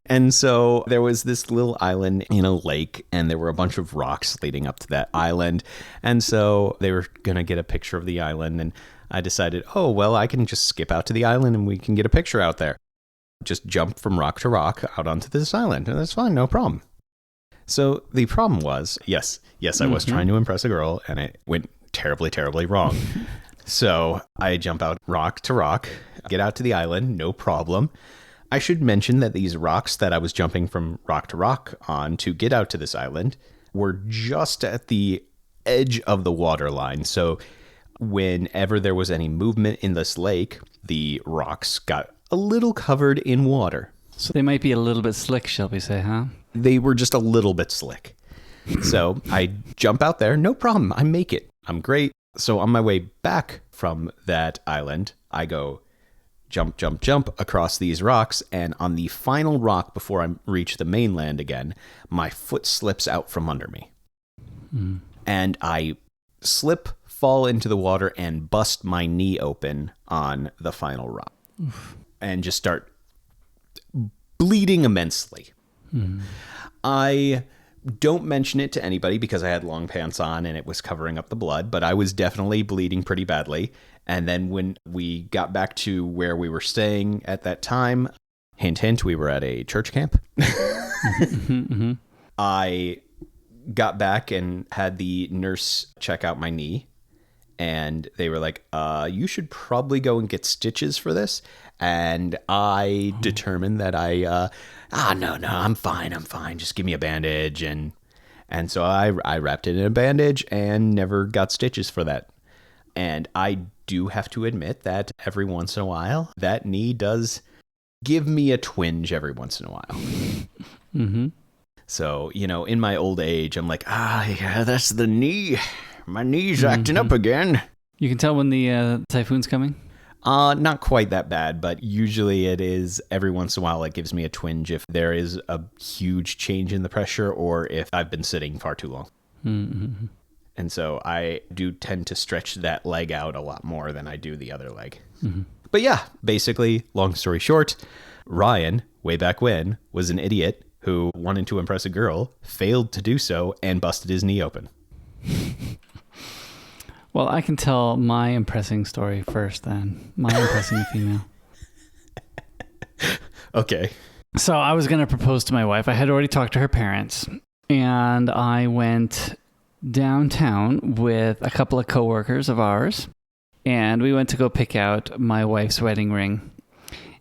And so there was this little island in a lake, and there were a bunch of rocks leading up to that island. And so they were going to get a picture of the island, and I decided, oh, well, I can just skip out to the island and we can get a picture out there. Just jump from rock to rock out onto this island. And that's fine, no problem. So the problem was, yes, I was trying to impress a girl, and it went terribly, terribly wrong. So I jump out rock to rock, get out to the island, no problem. I should mention that these rocks that I was jumping from rock to rock on to get out to this island were just at the edge of the water line. So whenever there was any movement in this lake, the rocks got a little covered in water. So they might be a little bit slick, shall we say, huh? They were just a little bit slick. So I jump out there, no problem. I make it. I'm great. So on my way back from that island, I go jump, jump, jump across these rocks. And on the final rock before I reach the mainland again, my foot slips out from under me. And I slip, fall into the water, and bust my knee open on the final rock. And just start bleeding immensely. I don't mention it to anybody because I had long pants on and it was covering up the blood, but I was definitely bleeding pretty badly. And then when we got back to where we were staying at that time, hint, hint, we were at a church camp. I got back and had the nurse check out my knee. And they were like, you should probably go and get stitches for this. And I determined that no, I'm fine. Just give me a bandage. And so I wrapped it in a bandage and never got stitches for that. And I do have to admit that every once in a while, that knee does give me a twinge every once in a while. So, in my old age, I'm like, yeah, that's the knee. My knee's acting up again. You can tell when the typhoon's coming? Not quite that bad, but usually it is every once in a while it gives me a twinge if there is a huge change in the pressure or if I've been sitting far too long. And so I do tend to stretch that leg out a lot more than I do the other leg. But yeah, basically, long story short, Ryan, way back when, was an idiot who wanted to impress a girl, failed to do so, and busted his knee open. Well, I can tell my impressing story first then. My impressing female. Okay. So I was going to propose to my wife. I had already talked to her parents. And I went downtown with a couple of coworkers of ours. And we went to go pick out my wife's wedding ring.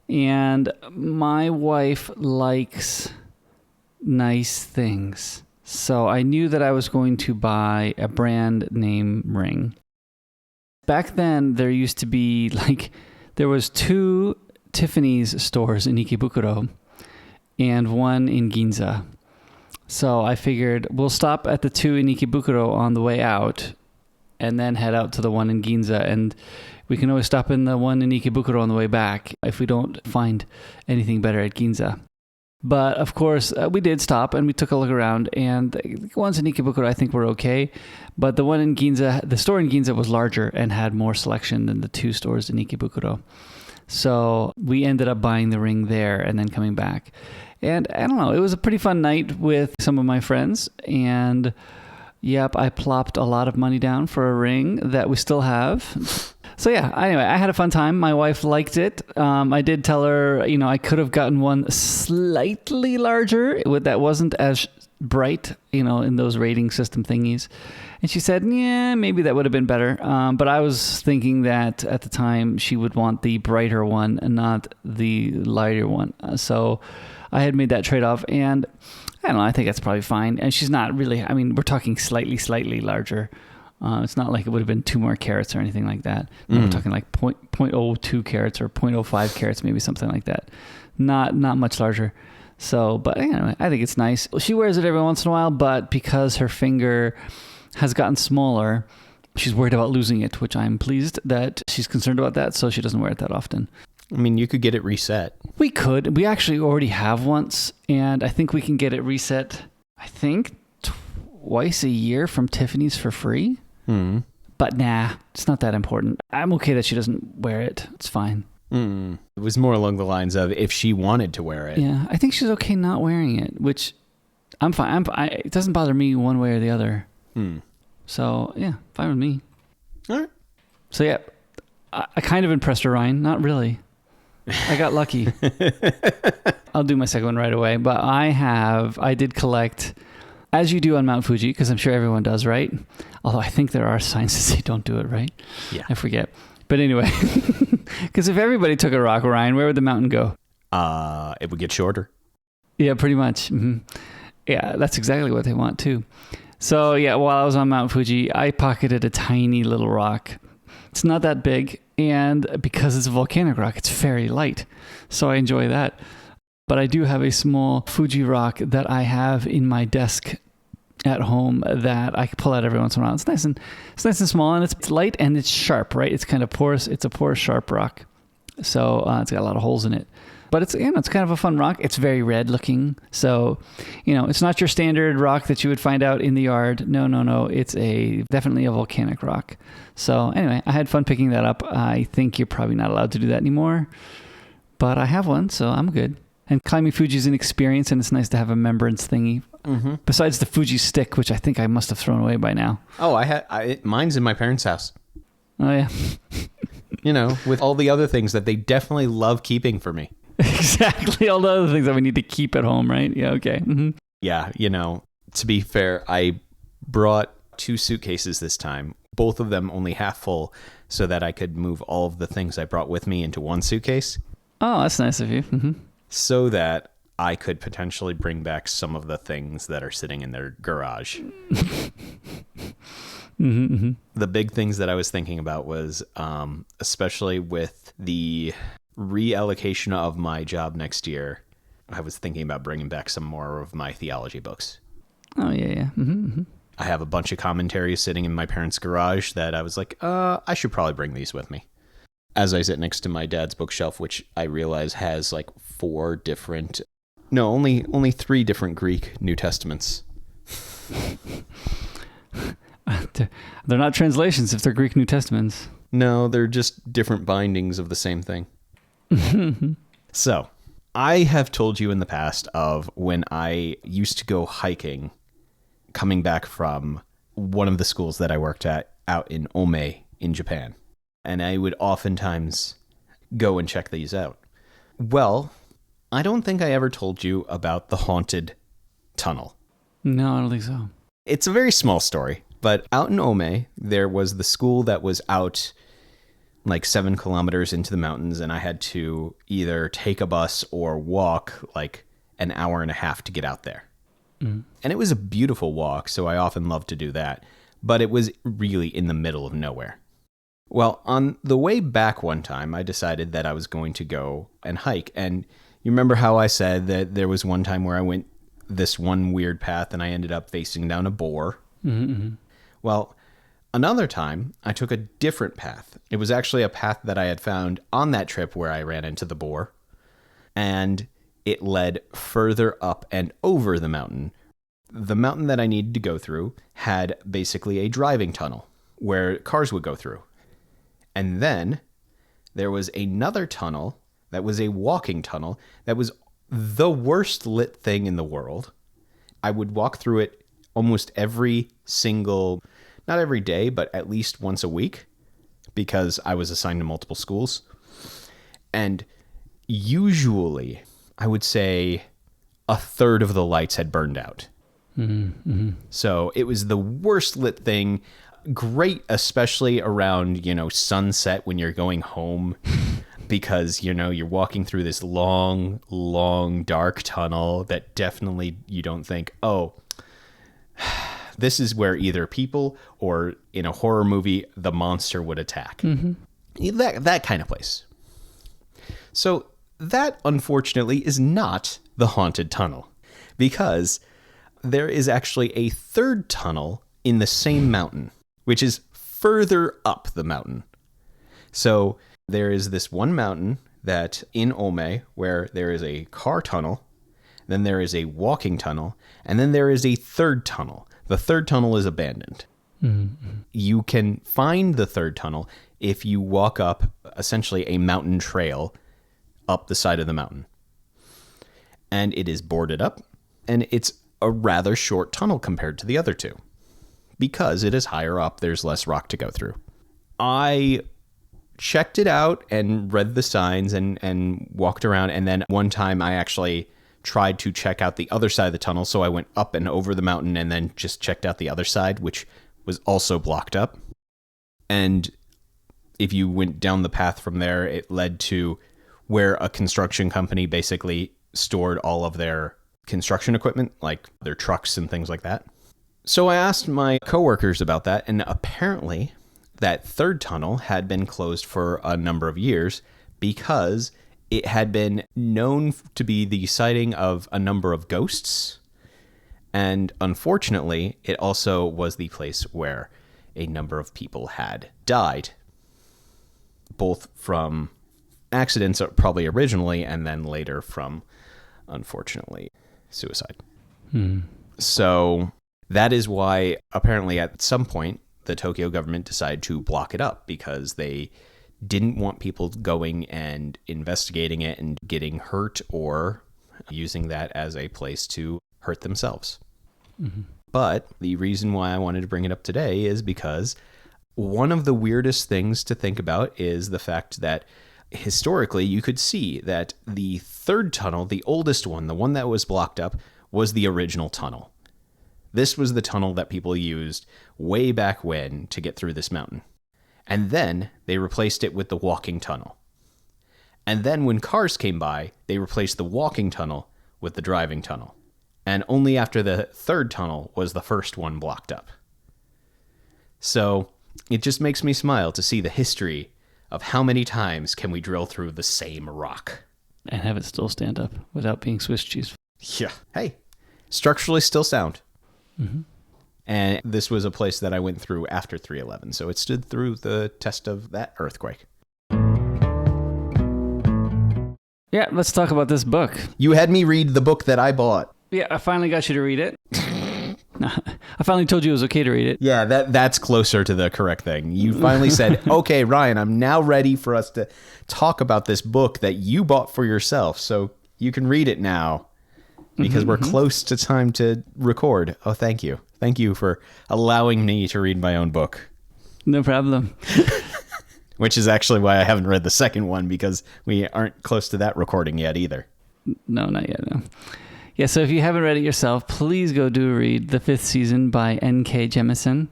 And my wife likes nice things. So I knew that I was going to buy a brand name ring. Back then, there used to be there was 2 Tiffany's stores in Ikebukuro and 1 in Ginza. So I figured we'll stop at the 2 in Ikebukuro on the way out and then head out to the 1 in Ginza. And we can always stop in the 1 in Ikebukuro on the way back if we don't find anything better at Ginza. But of course, we did stop and we took a look around, and the ones in Ikebukuro I think were okay. But the one in Ginza, the store in Ginza was larger and had more selection than the 2 stores in Ikebukuro. So we ended up buying the ring there and then coming back. And I don't know, it was a pretty fun night with some of my friends. And yep, I plopped a lot of money down for a ring that we still have. So yeah, anyway, I had a fun time. My wife liked it. I did tell her, I could have gotten one slightly larger that wasn't as bright, in those rating system thingies. And she said, yeah, maybe that would have been better. But I was thinking that at the time she would want the brighter one and not the lighter one. So I had made that trade-off, and I don't know, I think that's probably fine. And she's not really, we're talking slightly larger. It's not like it would have been 2 more carats or anything like that. No, we're talking like 0.02 carats or 0.05 carats, maybe something like that. Not much larger. So, but anyway, I think it's nice. She wears it every once in a while, but because her finger has gotten smaller, she's worried about losing it, which I'm pleased that she's concerned about that, so she doesn't wear it that often. You could get it reset. We could. We actually already have once, and I think we can get it reset, twice a year from Tiffany's for free. But nah, it's not that important. I'm okay that she doesn't wear it. It's fine. It was more along the lines of if she wanted to wear it. Yeah, I think she's okay not wearing it, which I'm fine. It doesn't bother me one way or the other. So yeah, fine with me. All right. So yeah, I kind of impressed Orion. Not really. I got lucky. I'll do my second one right away. But I did collect, as you do on Mount Fuji, because I'm sure everyone does, right? Although I think there are signs that say don't do it, right? Yeah. I forget. But anyway, because if everybody took a rock, Orion, where would the mountain go? It would get shorter. Yeah, pretty much. Mm-hmm. Yeah, that's exactly what they want too. So yeah, while I was on Mount Fuji, I pocketed a tiny little rock. It's not that big, and because it's a volcanic rock, it's very light. So I enjoy that. But I do have a small Fuji rock that I have in my desk at home that I can pull out every once in a while. It's nice and small, and it's light and it's sharp, right? It's kind of porous. It's a porous, sharp rock. So it's got a lot of holes in it. But it's kind of a fun rock. It's very red looking. So, it's not your standard rock that you would find out in the yard. No. It's definitely a volcanic rock. So anyway, I had fun picking that up. I think you're probably not allowed to do that anymore. But I have one, so I'm good. And climbing Fuji is an experience, and it's nice to have a remembrance thingy. Mm-hmm. Besides the Fuji stick, which I think I must have thrown away by now. Oh, mine's in my parents' house. Oh, yeah. With all the other things that they definitely love keeping for me. Exactly. All the other things that we need to keep at home, right? Yeah, okay. Mm-hmm. Yeah, to be fair, I brought 2 suitcases this time, both of them only half full, so that I could move all of the things I brought with me into one suitcase. Oh, that's nice of you. Mm-hmm. So that I could potentially bring back some of the things that are sitting in their garage. Mm-hmm. The big things that I was thinking about was, especially with the reallocation of my job next year, I was thinking about bringing back some more of my theology books. Oh, yeah. Mm-hmm, mm-hmm. I have a bunch of commentaries sitting in my parents' garage that I was like, I should probably bring these with me. As I sit next to my dad's bookshelf, which I realize has like 4 different... No, only 3 different Greek New Testaments. They're not translations if they're Greek New Testaments. No, they're just different bindings of the same thing. So, I have told you in the past of when I used to go hiking, coming back from one of the schools that I worked at out in Ome in Japan. And I would oftentimes go and check these out. Well, I don't think I ever told you about the haunted tunnel. No, I don't think so. It's a very small story, but out in Ome, there was the school that was out like 7 kilometers into the mountains, and I had to either take a bus or walk like an hour and a half to get out there. Mm. And it was a beautiful walk, so I often loved to do that, but it was really in the middle of nowhere. Well, on the way back one time, I decided that I was going to go and hike, and you remember how I said that there was one time where I went this one weird path and I ended up facing down a boar? Mm-hmm. Well, another time, I took a different path. It was actually a path that I had found on that trip where I ran into the boar, and it led further up and over the mountain. The mountain that I needed to go through had basically a driving tunnel where cars would go through. And then there was another tunnel that was a walking tunnel that was the worst lit thing in the world. I would walk through it almost every single... Not every day, but at least once a week, because I was assigned to multiple schools. And usually, I would say a third of the lights had burned out. Mm-hmm. So it was the worst lit thing. Great, especially around, sunset when you're going home, because, you're walking through this long, long, dark tunnel that definitely you don't think, oh... This is where either people or in a horror movie, the monster would attack. Mm-hmm. That kind of place. So that, unfortunately, is not the haunted tunnel, because there is actually a third tunnel in the same mountain, which is further up the mountain. So there is this one mountain that in Ome where there is a car tunnel, then there is a walking tunnel, and then there is a third tunnel. The third tunnel is abandoned. Mm-hmm. You can find the third tunnel if you walk up essentially a mountain trail up the side of the mountain. And it is boarded up, and it's a rather short tunnel compared to the other 2. Because it is higher up, there's less rock to go through. I checked it out and read the signs and walked around. And then one time I actually tried to check out the other side of the tunnel. So I went up and over the mountain and then just checked out the other side, which was also blocked up. And if you went down the path from there, it led to where a construction company basically stored all of their construction equipment, like their trucks and things like that. So I asked my coworkers about that, and apparently that third tunnel had been closed for a number of years because it had been known to be the sighting of a number of ghosts. And unfortunately, it also was the place where a number of people had died, both from accidents probably originally, and then later from, unfortunately, suicide. So that is why apparently at some point the Tokyo government decided to block it up, because they didn't want people going and investigating it and getting hurt or using that as a place to hurt themselves. But the reason why I wanted to bring it up today is because one of the weirdest things to think about is the fact that historically you could see that the third tunnel, the oldest one, the one that was blocked up, was the original tunnel. This was the tunnel that people used way back when to get through this mountain. And then they replaced it with the walking tunnel. And then when cars came by, they replaced the walking tunnel with the driving tunnel. And only after the third tunnel was the first one blocked up. So it just makes me smile to see the history of how many times can we drill through the same rock. And have it still stand up without being Swiss cheese. Yeah. Hey, structurally still sound. And this was a place that I went through after 3/11, so it stood through the test of that earthquake. Yeah, let's talk about this book. You had me read the book that I bought. Yeah, I finally got you to read it. I finally told you it was okay to read it. Yeah, that's closer to the correct thing. You finally said, okay, Ryan, I'm now ready for us to talk about this book that you bought for yourself, so you can read it now. Because we're close to time to record. Oh, thank you. Thank you for allowing me to read my own book. No problem. Which is actually why I haven't read the second one, because we aren't close to that recording yet either. No, not yet, no. Yeah, so if you haven't read it yourself, please go do read The Fifth Season by N.K. Jemisin.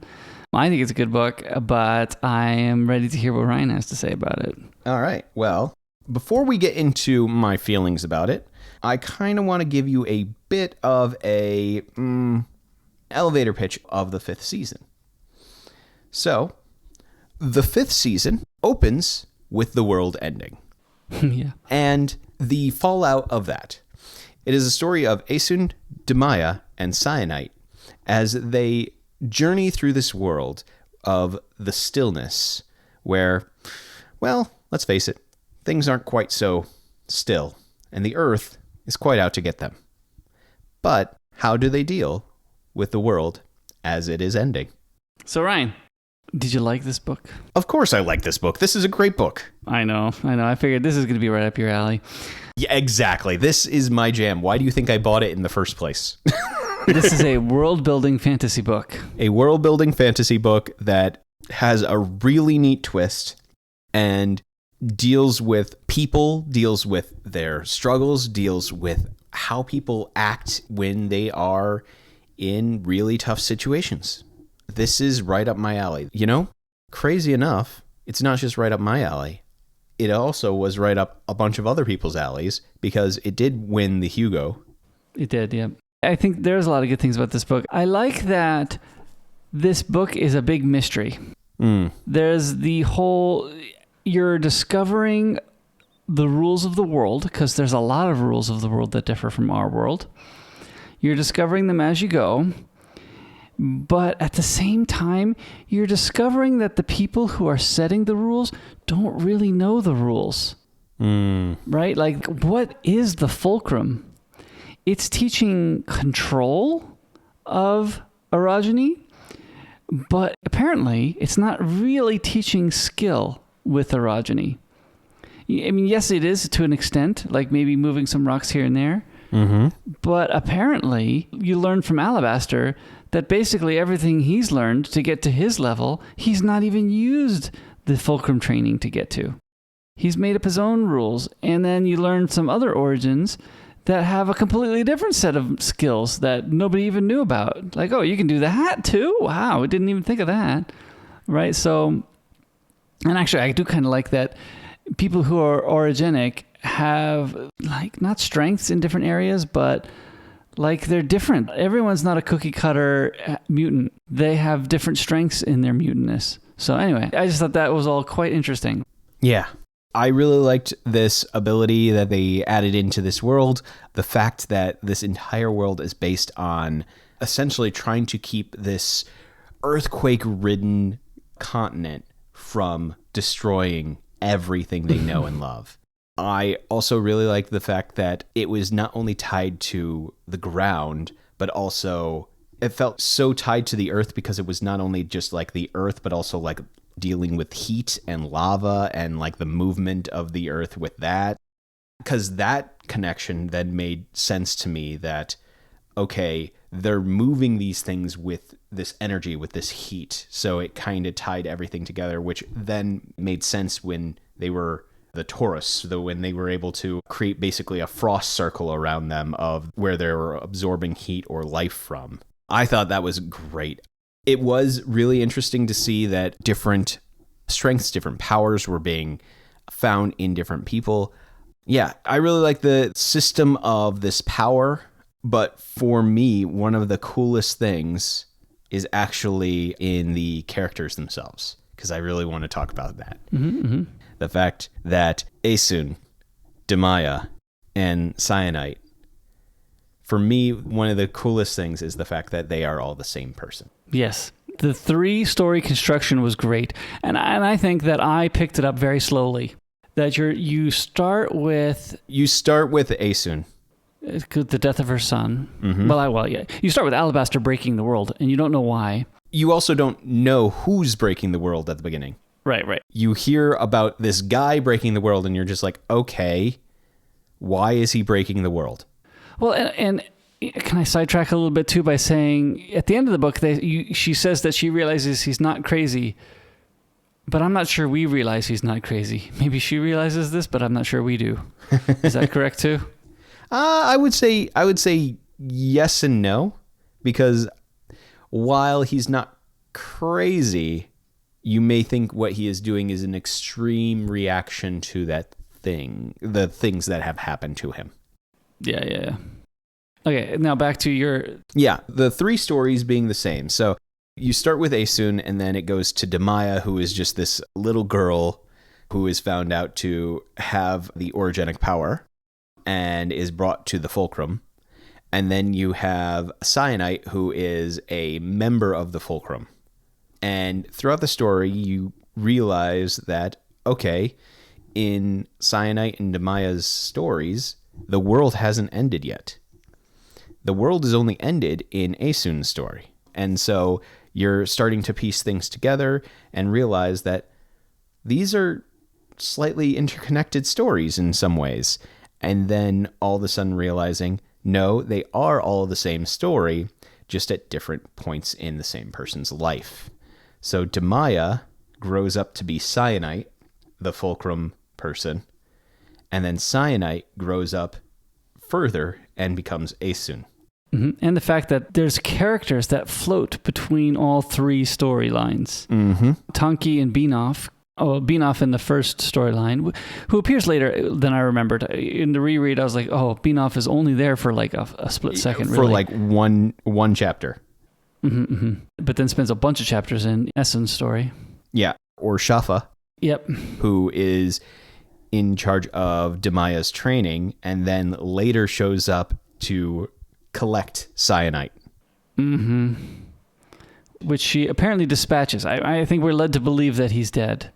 I think it's a good book, but I am ready to hear what Ryan has to say about it. All right. Well, before we get into my feelings about it, I kind of want to give you a bit of a elevator pitch of the fifth season. So, the fifth season opens with the world ending. Yeah. And the fallout of that. It is a story of Asun, Demaya, and Cyanite as they journey through this world of the stillness where, well, let's face it, things aren't quite so still, and the earth is quite out to get them. But how do they deal with the world as it is ending? So Ryan, did you like this book? Of course I like this book. This is a great book. I know. I figured this is going to be right up your alley. Yeah, exactly. This is my jam. Why do you think I bought it in the first place? This is a world-building fantasy book. A world-building fantasy book that has a really neat twist and deals with people, deals with their struggles, deals with how people act when they are in really tough situations. This is right up my alley. You know, crazy enough, it's not just right up my alley. It also was right up a bunch of other people's alleys because it did win the Hugo. It did, yeah. I think there's a lot of good things about this book. I like that this book is a big mystery. There's the whole... You're discovering the rules of the world, because there's a lot of rules of the world that differ from our world. You're discovering them as you go. But at the same time, you're discovering that the people who are setting the rules don't really know the rules. Right? Like, what is the fulcrum? It's teaching control of orogeny, but apparently it's not really teaching skill with orogeny. I mean, yes, it is to an extent, like maybe moving some rocks here and there. But apparently you learn from Alabaster that basically everything he's learned to get to his level, he's not even used the fulcrum training to get to. He's made up his own rules, and then you learn some other origins that have a completely different set of skills that nobody even knew about. Like, oh, you can do that too? Wow, we didn't even think of that. Right? So, and actually, I do kind of like that people who are orogenic have, like, not strengths in different areas, but like they're different. Everyone's not a cookie cutter mutant. They have different strengths in their mutantness. So anyway, I just thought that was all quite interesting. Yeah. I really liked this ability that they added into this world. The fact that this entire world is based on essentially trying to keep this earthquake-ridden continent from destroying everything they know and love. I also really liked the fact that it was not only tied to the ground, but also it felt so tied to the earth because it was not only just like the earth, but also like dealing with heat and lava and like the movement of the earth with that. Because that connection then made sense to me that, okay, they're moving these things with this energy, with this heat. So it kind of tied everything together, which then made sense when they were the Taurus, when they were able to create basically a frost circle around them of where they were absorbing heat or life from. I thought that was great. It was really interesting to see that different strengths, different powers were being found in different people. Yeah, I really like the system of this power, but for me, one of the coolest things is actually in the characters themselves, because I really want to talk about that. Mm-hmm. The fact that Aesun, Demaya, and Cyanite, for me, one of the coolest things is the fact that they are all the same person. Yes. The 3-story construction was great. And I think that I picked it up very slowly. That you start with Aesun. The death of her son. Mm-hmm. Well, yeah. You start with Alabaster breaking the world, and you don't know why. You also don't know who's breaking the world at the beginning. Right. You hear about this guy breaking the world, and you're just like, okay, why is he breaking the world? Well, and can I sidetrack a little bit too by saying at the end of the book, she says that she realizes he's not crazy, but I'm not sure we realize he's not crazy. Maybe she realizes this, but I'm not sure we do. Is that correct too? I would say yes and no, because while he's not crazy, you may think what he is doing is an extreme reaction to the things that have happened to him. Yeah. Okay, now back to your... Yeah, the 3 stories being the same. So you start with Aesun, and then it goes to Demaya, who is just this little girl who is found out to have the orogenic power and is brought to the fulcrum. And then you have Cyanite, who is a member of the fulcrum. And throughout the story, you realize that, okay, in Cyanite and Demaya's stories, the world hasn't ended yet. The world is only ended in Aesun's story. And so you're starting to piece things together and realize that these are slightly interconnected stories in some ways. And then all of a sudden realizing, no, they are all the same story, just at different points in the same person's life. So Demaya grows up to be Cyanite, the fulcrum person, and then Cyanite grows up further and becomes Aesun. Mm-hmm. And the fact that there's characters that float between all 3 storylines. Mm-hmm. Tonki and Beanoff. Oh, Beanoff in the first storyline, who appears later than I remembered. In the reread, I was like, oh, Beanoff is only there for like a split second. For really. like one chapter. Mm-hmm. But then spends a bunch of chapters in Essen's story. Yeah, or Shafa. Yep. Who is in charge of Demaya's training and then later shows up to collect Cyanite. Mm-hmm. Which she apparently dispatches. I think we're led to believe that he's dead.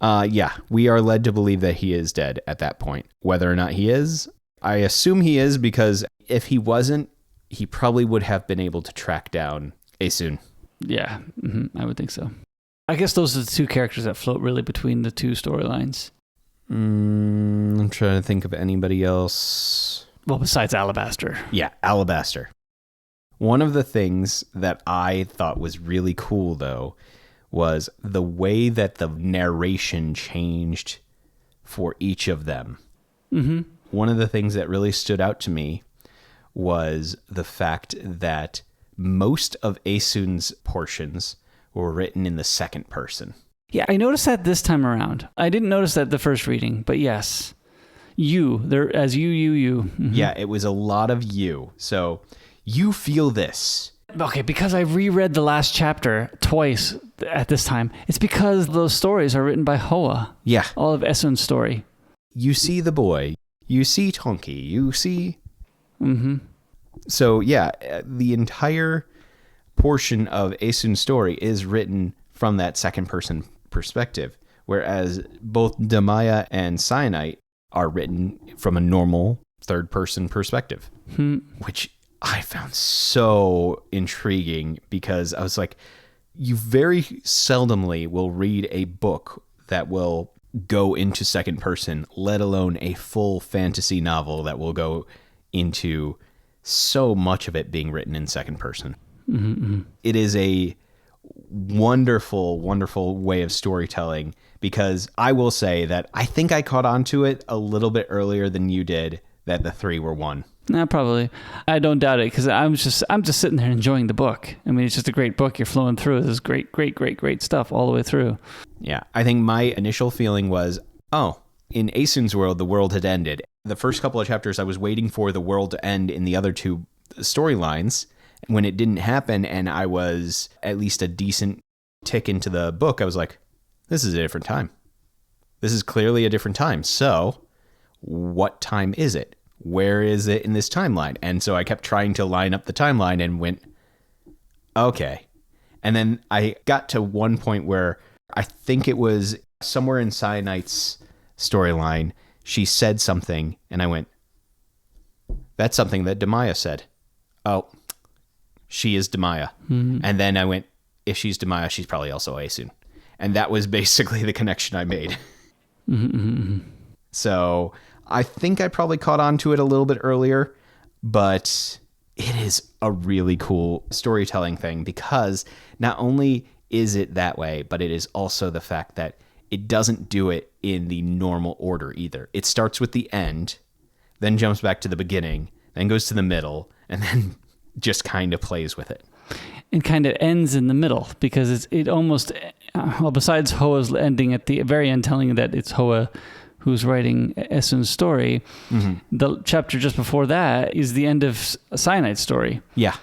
Yeah, we are led to believe that he is dead at that point. Whether or not he is, I assume he is, because if he wasn't, he probably would have been able to track down Aesun. Yeah, I would think so. I guess those are the 2 characters that float really between the 2 storylines. I'm trying to think of anybody else. Well, besides Alabaster. Yeah, Alabaster. One of the things that I thought was really cool, though, was the way that the narration changed for each of them. Mm-hmm. One of the things that really stood out to me was the fact that most of Aesun's portions were written in the second person. Yeah, I noticed that this time around. I didn't notice that the first reading, but yes. You. There as you. Mm-hmm. Yeah, it was a lot of you. So, you feel this. Okay, because I reread the last chapter twice at this time. It's because those stories are written by Hoa. Yeah. All of Esun's story. You see the boy. You see Tonki. You see... Mm-hmm. So, yeah, the entire portion of Aesun's story is written from that second-person perspective, whereas both Damaya and Cyanite are written from a normal third-person perspective, which I found so intriguing because I was like, you very seldomly will read a book that will go into second person, let alone a full fantasy novel that will go into so much of it being written in second person. Mm-hmm. It is a wonderful, wonderful way of storytelling because I will say that I think I caught on to it a little bit earlier than you did, that the three were one. Nah, probably. I don't doubt it because I'm just sitting there enjoying the book. I mean, it's just a great book. You're flowing through. This is great stuff all the way through. Yeah, I think my initial feeling was, oh, in Aesun's world, the world had ended. The first couple of chapters, I was waiting for the world to end in the other two storylines. When it didn't happen and I was at least a decent tick into the book, I was like, this is a different time. This is clearly a different time. So what time is it? Where is it in this timeline? And so I kept trying to line up the timeline and went, okay. And then I got to one point where I think it was somewhere in Cyanite's storyline, she said something and I went, that's something that Damaya said. Oh, she is Damaya. Mm-hmm. And then I went, if she's Damaya, she's probably also Aesun. And that was basically the connection I made. Mm-hmm. So I think I probably caught on to it a little bit earlier, but it is a really cool storytelling thing because not only is it that way, but it is also the fact that it doesn't do it in the normal order either. It starts with the end, then jumps back to the beginning, then goes to the middle, and then just kind of plays with it. And kind of ends in the middle because it almost, well, besides Hoa's ending at the very end telling you that it's Hoa who's writing Esun's story, mm-hmm. The chapter just before that is the end of Cyanite's story. Yeah.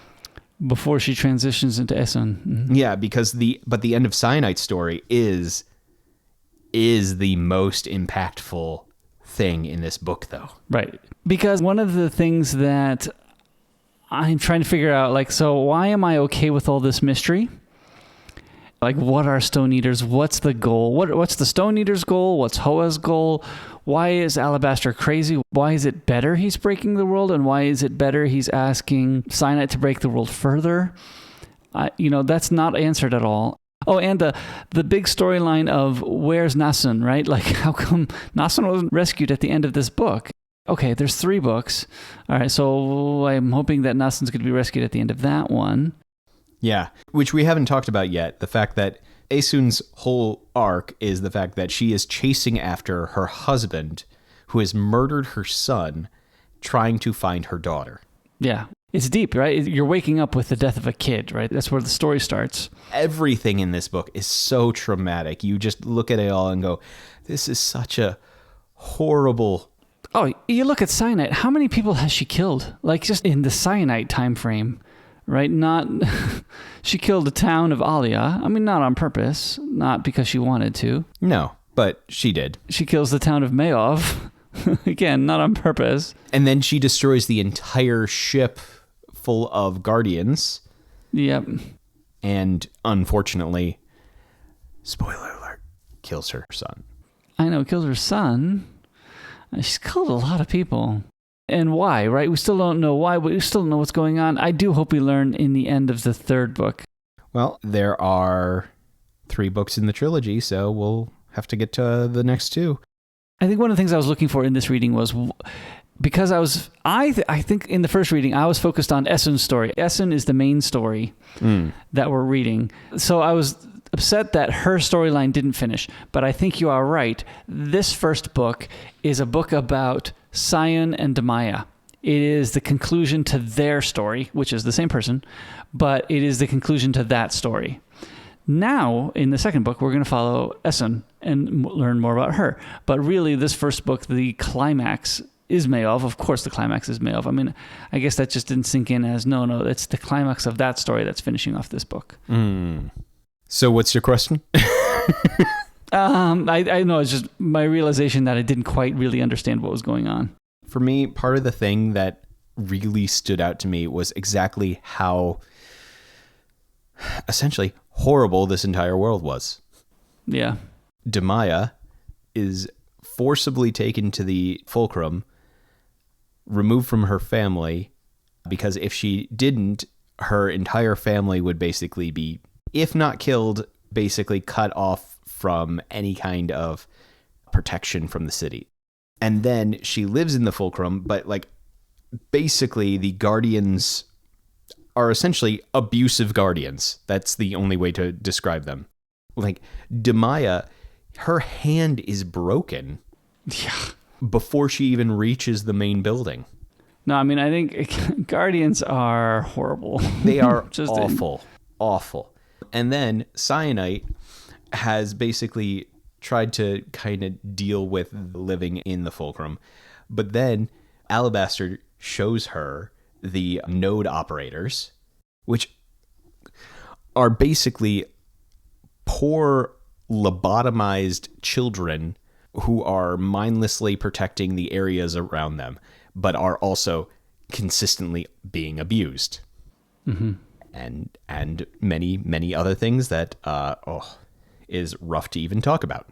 Before she transitions into Esun. Mm-hmm. Yeah, because the end of Cyanite's story is the most impactful thing in this book, though. Right. Because one of the things that I'm trying to figure out, like, so why am I okay with all this mystery? Like, what are Stone Eaters? What's the goal? What's the Stone Eaters' goal? What's Hoa's goal? Why is Alabaster crazy? Why is it better he's breaking the world? And why is it better he's asking Cyanite to break the world further? That's not answered at all. Oh, and the big storyline of where's Nasun, right? Like, how come Nasun wasn't rescued at the end of this book? Okay, there's 3 books. All right, so I'm hoping that Nasun's going to be rescued at the end of that one. Yeah, which we haven't talked about yet. The fact that Aesun's whole arc is the fact that she is chasing after her husband, who has murdered her son, trying to find her daughter. Yeah, it's deep, right? You're waking up with the death of a kid, right? That's where the story starts. Everything in this book is so traumatic. You just look at it all and go, this is such a horrible... Oh, you look at Cyanite. How many people has she killed? Like, just in the Cyanite time frame, right? Not... She killed the town of Alia. I mean, not on purpose. Not because she wanted to. No, but she did. She kills the town of Mayov. Again, not on purpose. And then she destroys the entire ship full of guardians. Yep. And unfortunately, spoiler alert, kills her son. I know, kills her son. She's killed a lot of people. And why, right? We still don't know why. We still don't know what's going on. I do hope we learn in the end of the 3rd book. Well, there are 3 books in the trilogy, so we'll have to get to the next 2. I think one of the things I was looking for in this reading was... Because I think in the first reading, I was focused on Esun's story. Esun is the main story that we're reading. So I was upset that her storyline didn't finish. But I think you are right. This first book is a book about Sion and Demaya. It is the conclusion to their story, which is the same person, but it is the conclusion to that story. Now, in the second book, we're going to follow Essun and learn more about her. But really, this first book, the climax is Mayov. Of course, the climax is Mayov. I mean, I guess that just didn't sink in as, no, it's the climax of that story that's finishing off this book. So what's your question? I know, it's just my realization that I didn't quite really understand what was going on. For me, part of the thing that really stood out to me was exactly how essentially horrible this entire world was. Yeah. Demaya is forcibly taken to the fulcrum, removed from her family, because if she didn't, her entire family would basically be, if not killed, basically cut off from any kind of protection from the city. And then she lives in the fulcrum, but like basically the guardians are essentially abusive guardians. That's the only way to describe them. Like Demaya, her hand is broken before she even reaches the main building. No, I mean, I think guardians are horrible. They are just awful. And then Cyanite has basically tried to kind of deal with living in the fulcrum. But then Alabaster shows her the node operators, which are basically poor lobotomized children who are mindlessly protecting the areas around them, but are also consistently being abused. Mm-hmm. And many other things that is rough to even talk about.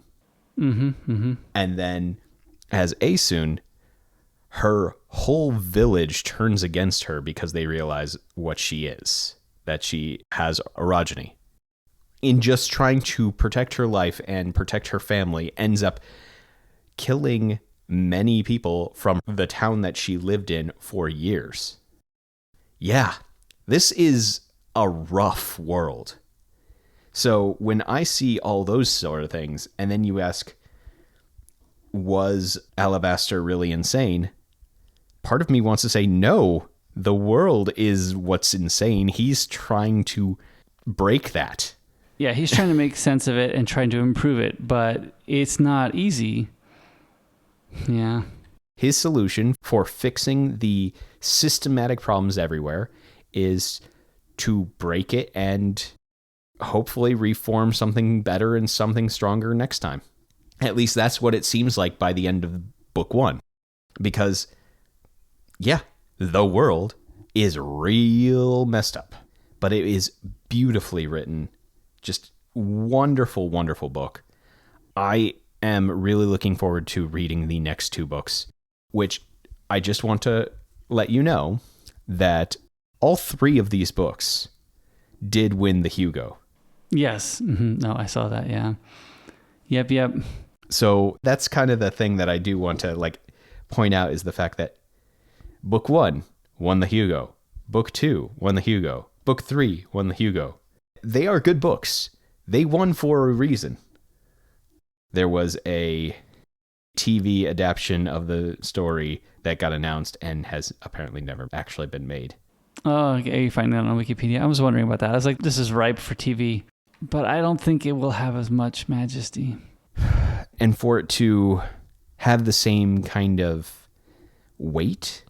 Mm-hmm. Mm-hmm. And then as Asun, her whole village turns against her because they realize what she is, that she has orogeny. In just trying to protect her life and protect her family, ends up killing many people from the town that she lived in for years. Yeah, this is a rough world. So when I see all those sort of things, and then you ask, was Alabaster really insane? Part of me wants to say, no, the world is what's insane. He's trying to break that. Yeah, he's trying to make sense of it and trying to improve it, but it's not easy. Yeah. His solution for fixing the systematic problems everywhere is to break it and hopefully reform something better and something stronger next time. At least that's what it seems like by the end of book 1. Because, yeah, the world is real messed up. But it is beautifully written. Just wonderful, wonderful book. I am really looking forward to reading the next 2 books, which I just want to let you know that all 3 of these books did win the Hugo. Yes. Mm-hmm. No, I saw that. Yeah. Yep. So that's kind of the thing that I do want to point out is the fact that book 1 won the Hugo. Book 2 won the Hugo. Book 3 won the Hugo. They are good books. They won for a reason. There was a TV adaptation of the story that got announced and has apparently never actually been made. Oh, okay. You find that on Wikipedia. I was wondering about that. I was like, this is ripe for TV, but I don't think it will have as much majesty. And for it to have the same kind of weight,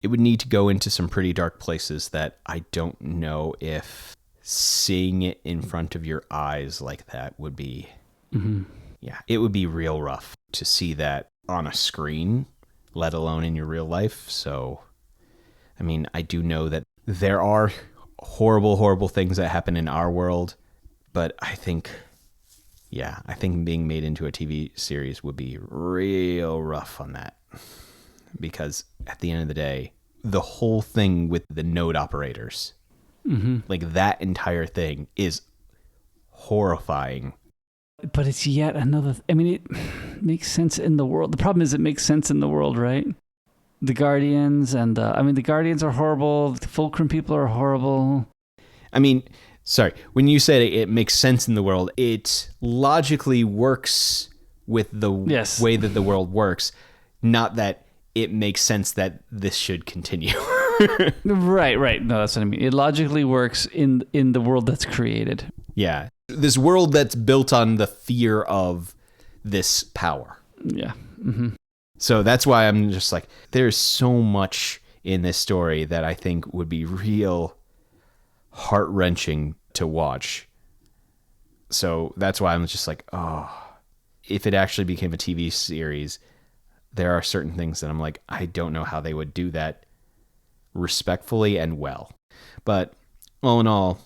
it would need to go into some pretty dark places that I don't know if seeing it in front of your eyes like that would be... Mm-hmm. Yeah, it would be real rough to see that on a screen, let alone in your real life. So, I mean, I do know that there are horrible, horrible things that happen in our world, but I think being made into a TV series would be real rough on that. Because at the end of the day, the whole thing with the node operators, that entire thing is horrifying. But it's yet another... it makes sense in the world. The problem is it makes sense in the world, right? The Guardians and... the Guardians are horrible. The Fulcrum people are horrible. I mean, Sorry, when you said it makes sense in the world, it logically works with the way that the world works, not that it makes sense that this should continue. Right. No, that's what I mean. It logically works in the world that's created. Yeah. This world that's built on the fear of this power. Yeah. Mm-hmm. So that's why I'm just like, there's so much in this story that I think would be real heart-wrenching to watch. So that's why I'm just like, oh, if it actually became a TV series, there are certain things that I'm like, I don't know how they would do that respectfully and well. But all in all,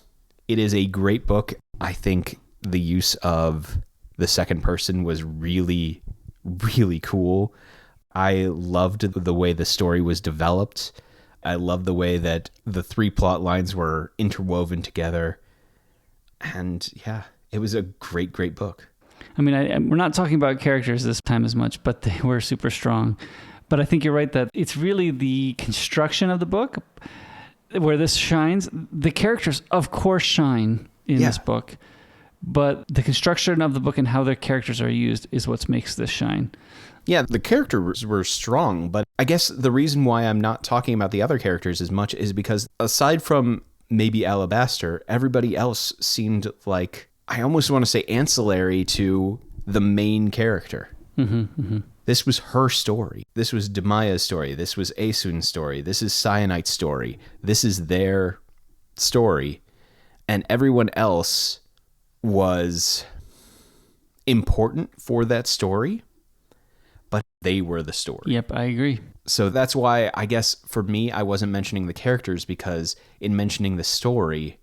it is a great book. I think the use of the second person was really, really cool. I loved the way the story was developed. I loved the way that the three plot lines were interwoven together. And yeah, it was a great, great book. I mean, we're not talking about characters this time as much, but they were super strong. But I think you're right that it's really the construction of the book where this shines. The characters, of course, shine in this book, but the construction of the book and how their characters are used is what makes this shine. Yeah, the characters were strong, but I guess the reason why I'm not talking about the other characters as much is because aside from maybe Alabaster, everybody else seemed like, I almost want to say ancillary to the main character. Mm-hmm, mm-hmm. This was her story. This was Demaya's story. This was Asun's story. This is Cyanite's story. This is their story. And everyone else was important for that story, but they were the story. Yep, I agree. So that's why I guess for me, I wasn't mentioning the characters, because in mentioning the story,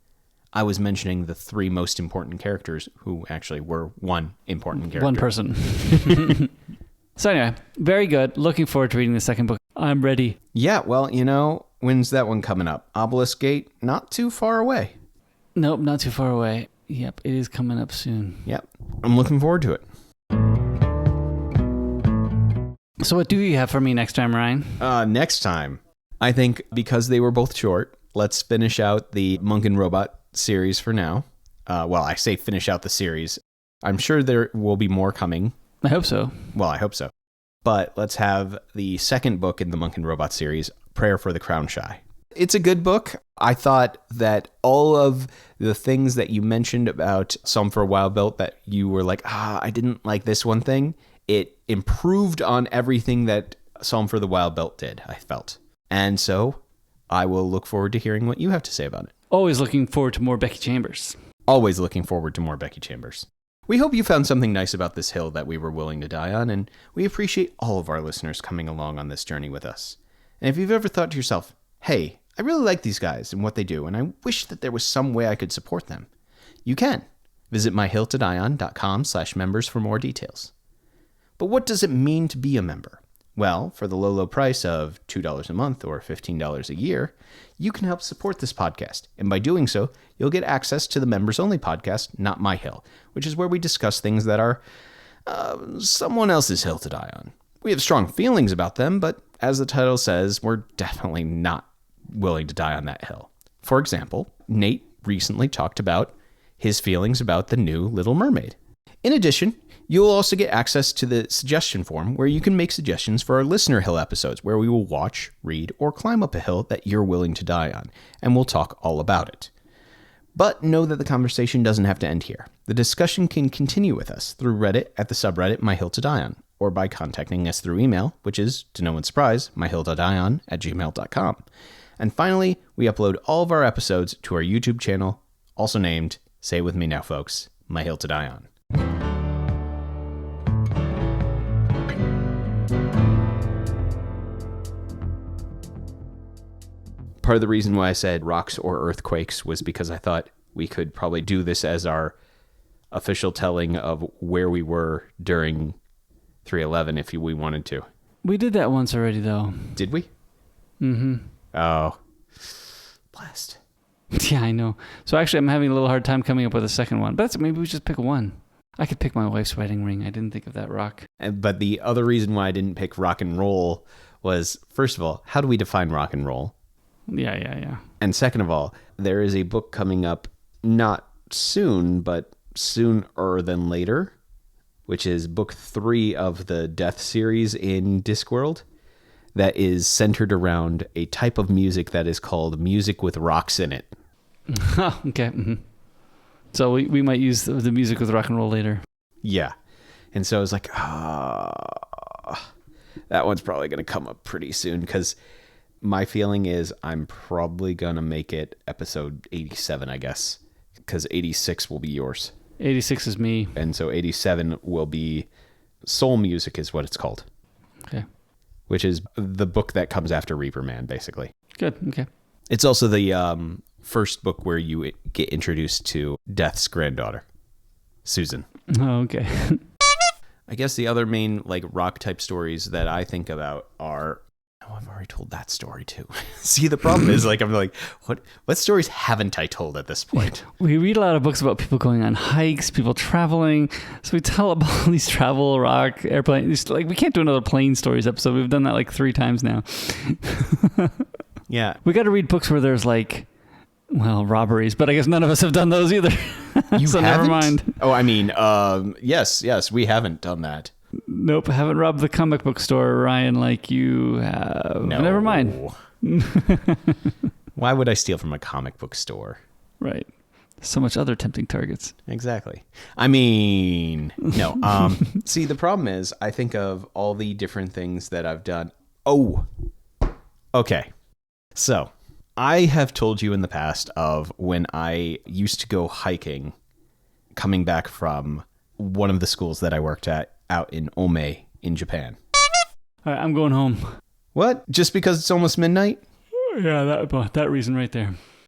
I was mentioning the three most important characters who actually were one important character. One person. So anyway, very good. Looking forward to reading the second book. I'm ready. Yeah, well, when's that one coming up? Obelisk Gate, not too far away. Nope, not too far away. Yep, it is coming up soon. Yep, I'm looking forward to it. So what do you have for me next time, Ryan? Next time, I think because they were both short, let's finish out the Monk and Robot series for now. Well, I say finish out the series. I'm sure there will be more coming. I hope so. Well, I hope so. But let's have the second book in the Monk and Robot series, Prayer for the Crown Shy. It's a good book. I thought that all of the things that you mentioned about Psalm for a Wild Belt that you were like, I didn't like this one thing, it improved on everything that Psalm for the Wild Belt did, I felt. And so I will look forward to hearing what you have to say about it. Always looking forward to more Becky Chambers. Always looking forward to more Becky Chambers. We hope you found something nice about this hill that we were willing to die on, and we appreciate all of our listeners coming along on this journey with us. And if you've ever thought to yourself, hey, I really like these guys and what they do, and I wish that there was some way I could support them, you can. Visit myhilltodieon.com/members for more details. But what does it mean to be a member? Well, for the low price of $2 a month or $15 a year, you can help support this podcast. And by doing so, you'll get access to the members-only podcast, Not My Hill, which is where we discuss things that are someone else's hill to die on. We have strong feelings about them, but as the title says, we're definitely not willing to die on that hill. For example, Nate recently talked about his feelings about the new Little Mermaid. In addition, you'll also get access to the suggestion form where you can make suggestions for our Listener Hill episodes where we will watch, read, or climb up a hill that you're willing to die on, and we'll talk all about it. But know that the conversation doesn't have to end here. The discussion can continue with us through Reddit at the subreddit My Hill to Die On, or by contacting us through email, which is, to no one's surprise, myhilltodieon@gmail.com. And finally, we upload all of our episodes to our YouTube channel, also named, say it with me now folks, My Hill to Die On. Part of the reason why I said rocks or earthquakes was because I thought we could probably do this as our official telling of where we were during 3/11 if we wanted to. We did that once already, though. Did we? Mm-hmm. Oh. Blast. Yeah, I know. So actually, I'm having a little hard time coming up with a second one. But maybe we just pick one. I could pick my wife's wedding ring. I didn't think of that rock. But the other reason why I didn't pick rock and roll was, first of all, how do we define rock and roll? Yeah. And second of all, there is a book coming up not soon, but sooner than later, which is book 3 of the Death series in Discworld, that is centered around a type of music that is called music with rocks in it. Okay. Mm-hmm. So we might use the music with rock and roll later. Yeah. And so I was like, that one's probably going to come up pretty soon, because my feeling is I'm probably going to make it episode 87, I guess, because 86 will be yours. 86 is me. And so 87 will be Soul Music is what it's called. Okay. Which is the book that comes after Reaper Man, basically. Good. Okay. It's also the first book where you get introduced to Death's granddaughter, Susan. Oh, okay. I guess the other main like rock type stories that I think about are... Oh, I've already told that story too. See, the problem is like, I'm like, what stories haven't I told at this point? We read a lot of books about people going on hikes, people traveling. So we tell about all these travel, rock, airplane. Like, we can't do another plane stories episode. We've done that like 3 times now. Yeah. We got to read books where there's like, well, robberies, but I guess none of us have done those either. You so haven't? Never mind. Oh, I mean, yes, we haven't done that. Nope, haven't robbed the comic book store, Ryan, like you have. No. Never mind. Why would I steal from a comic book store? Right. So much other tempting targets. Exactly. I mean, no. See, the problem is I think of all the different things that I've done. Oh, okay. So I have told you in the past of when I used to go hiking coming back from one of the schools that I worked at out in Ome in Japan. All right, I'm going home. What? Just because it's almost midnight? Yeah, that reason right there.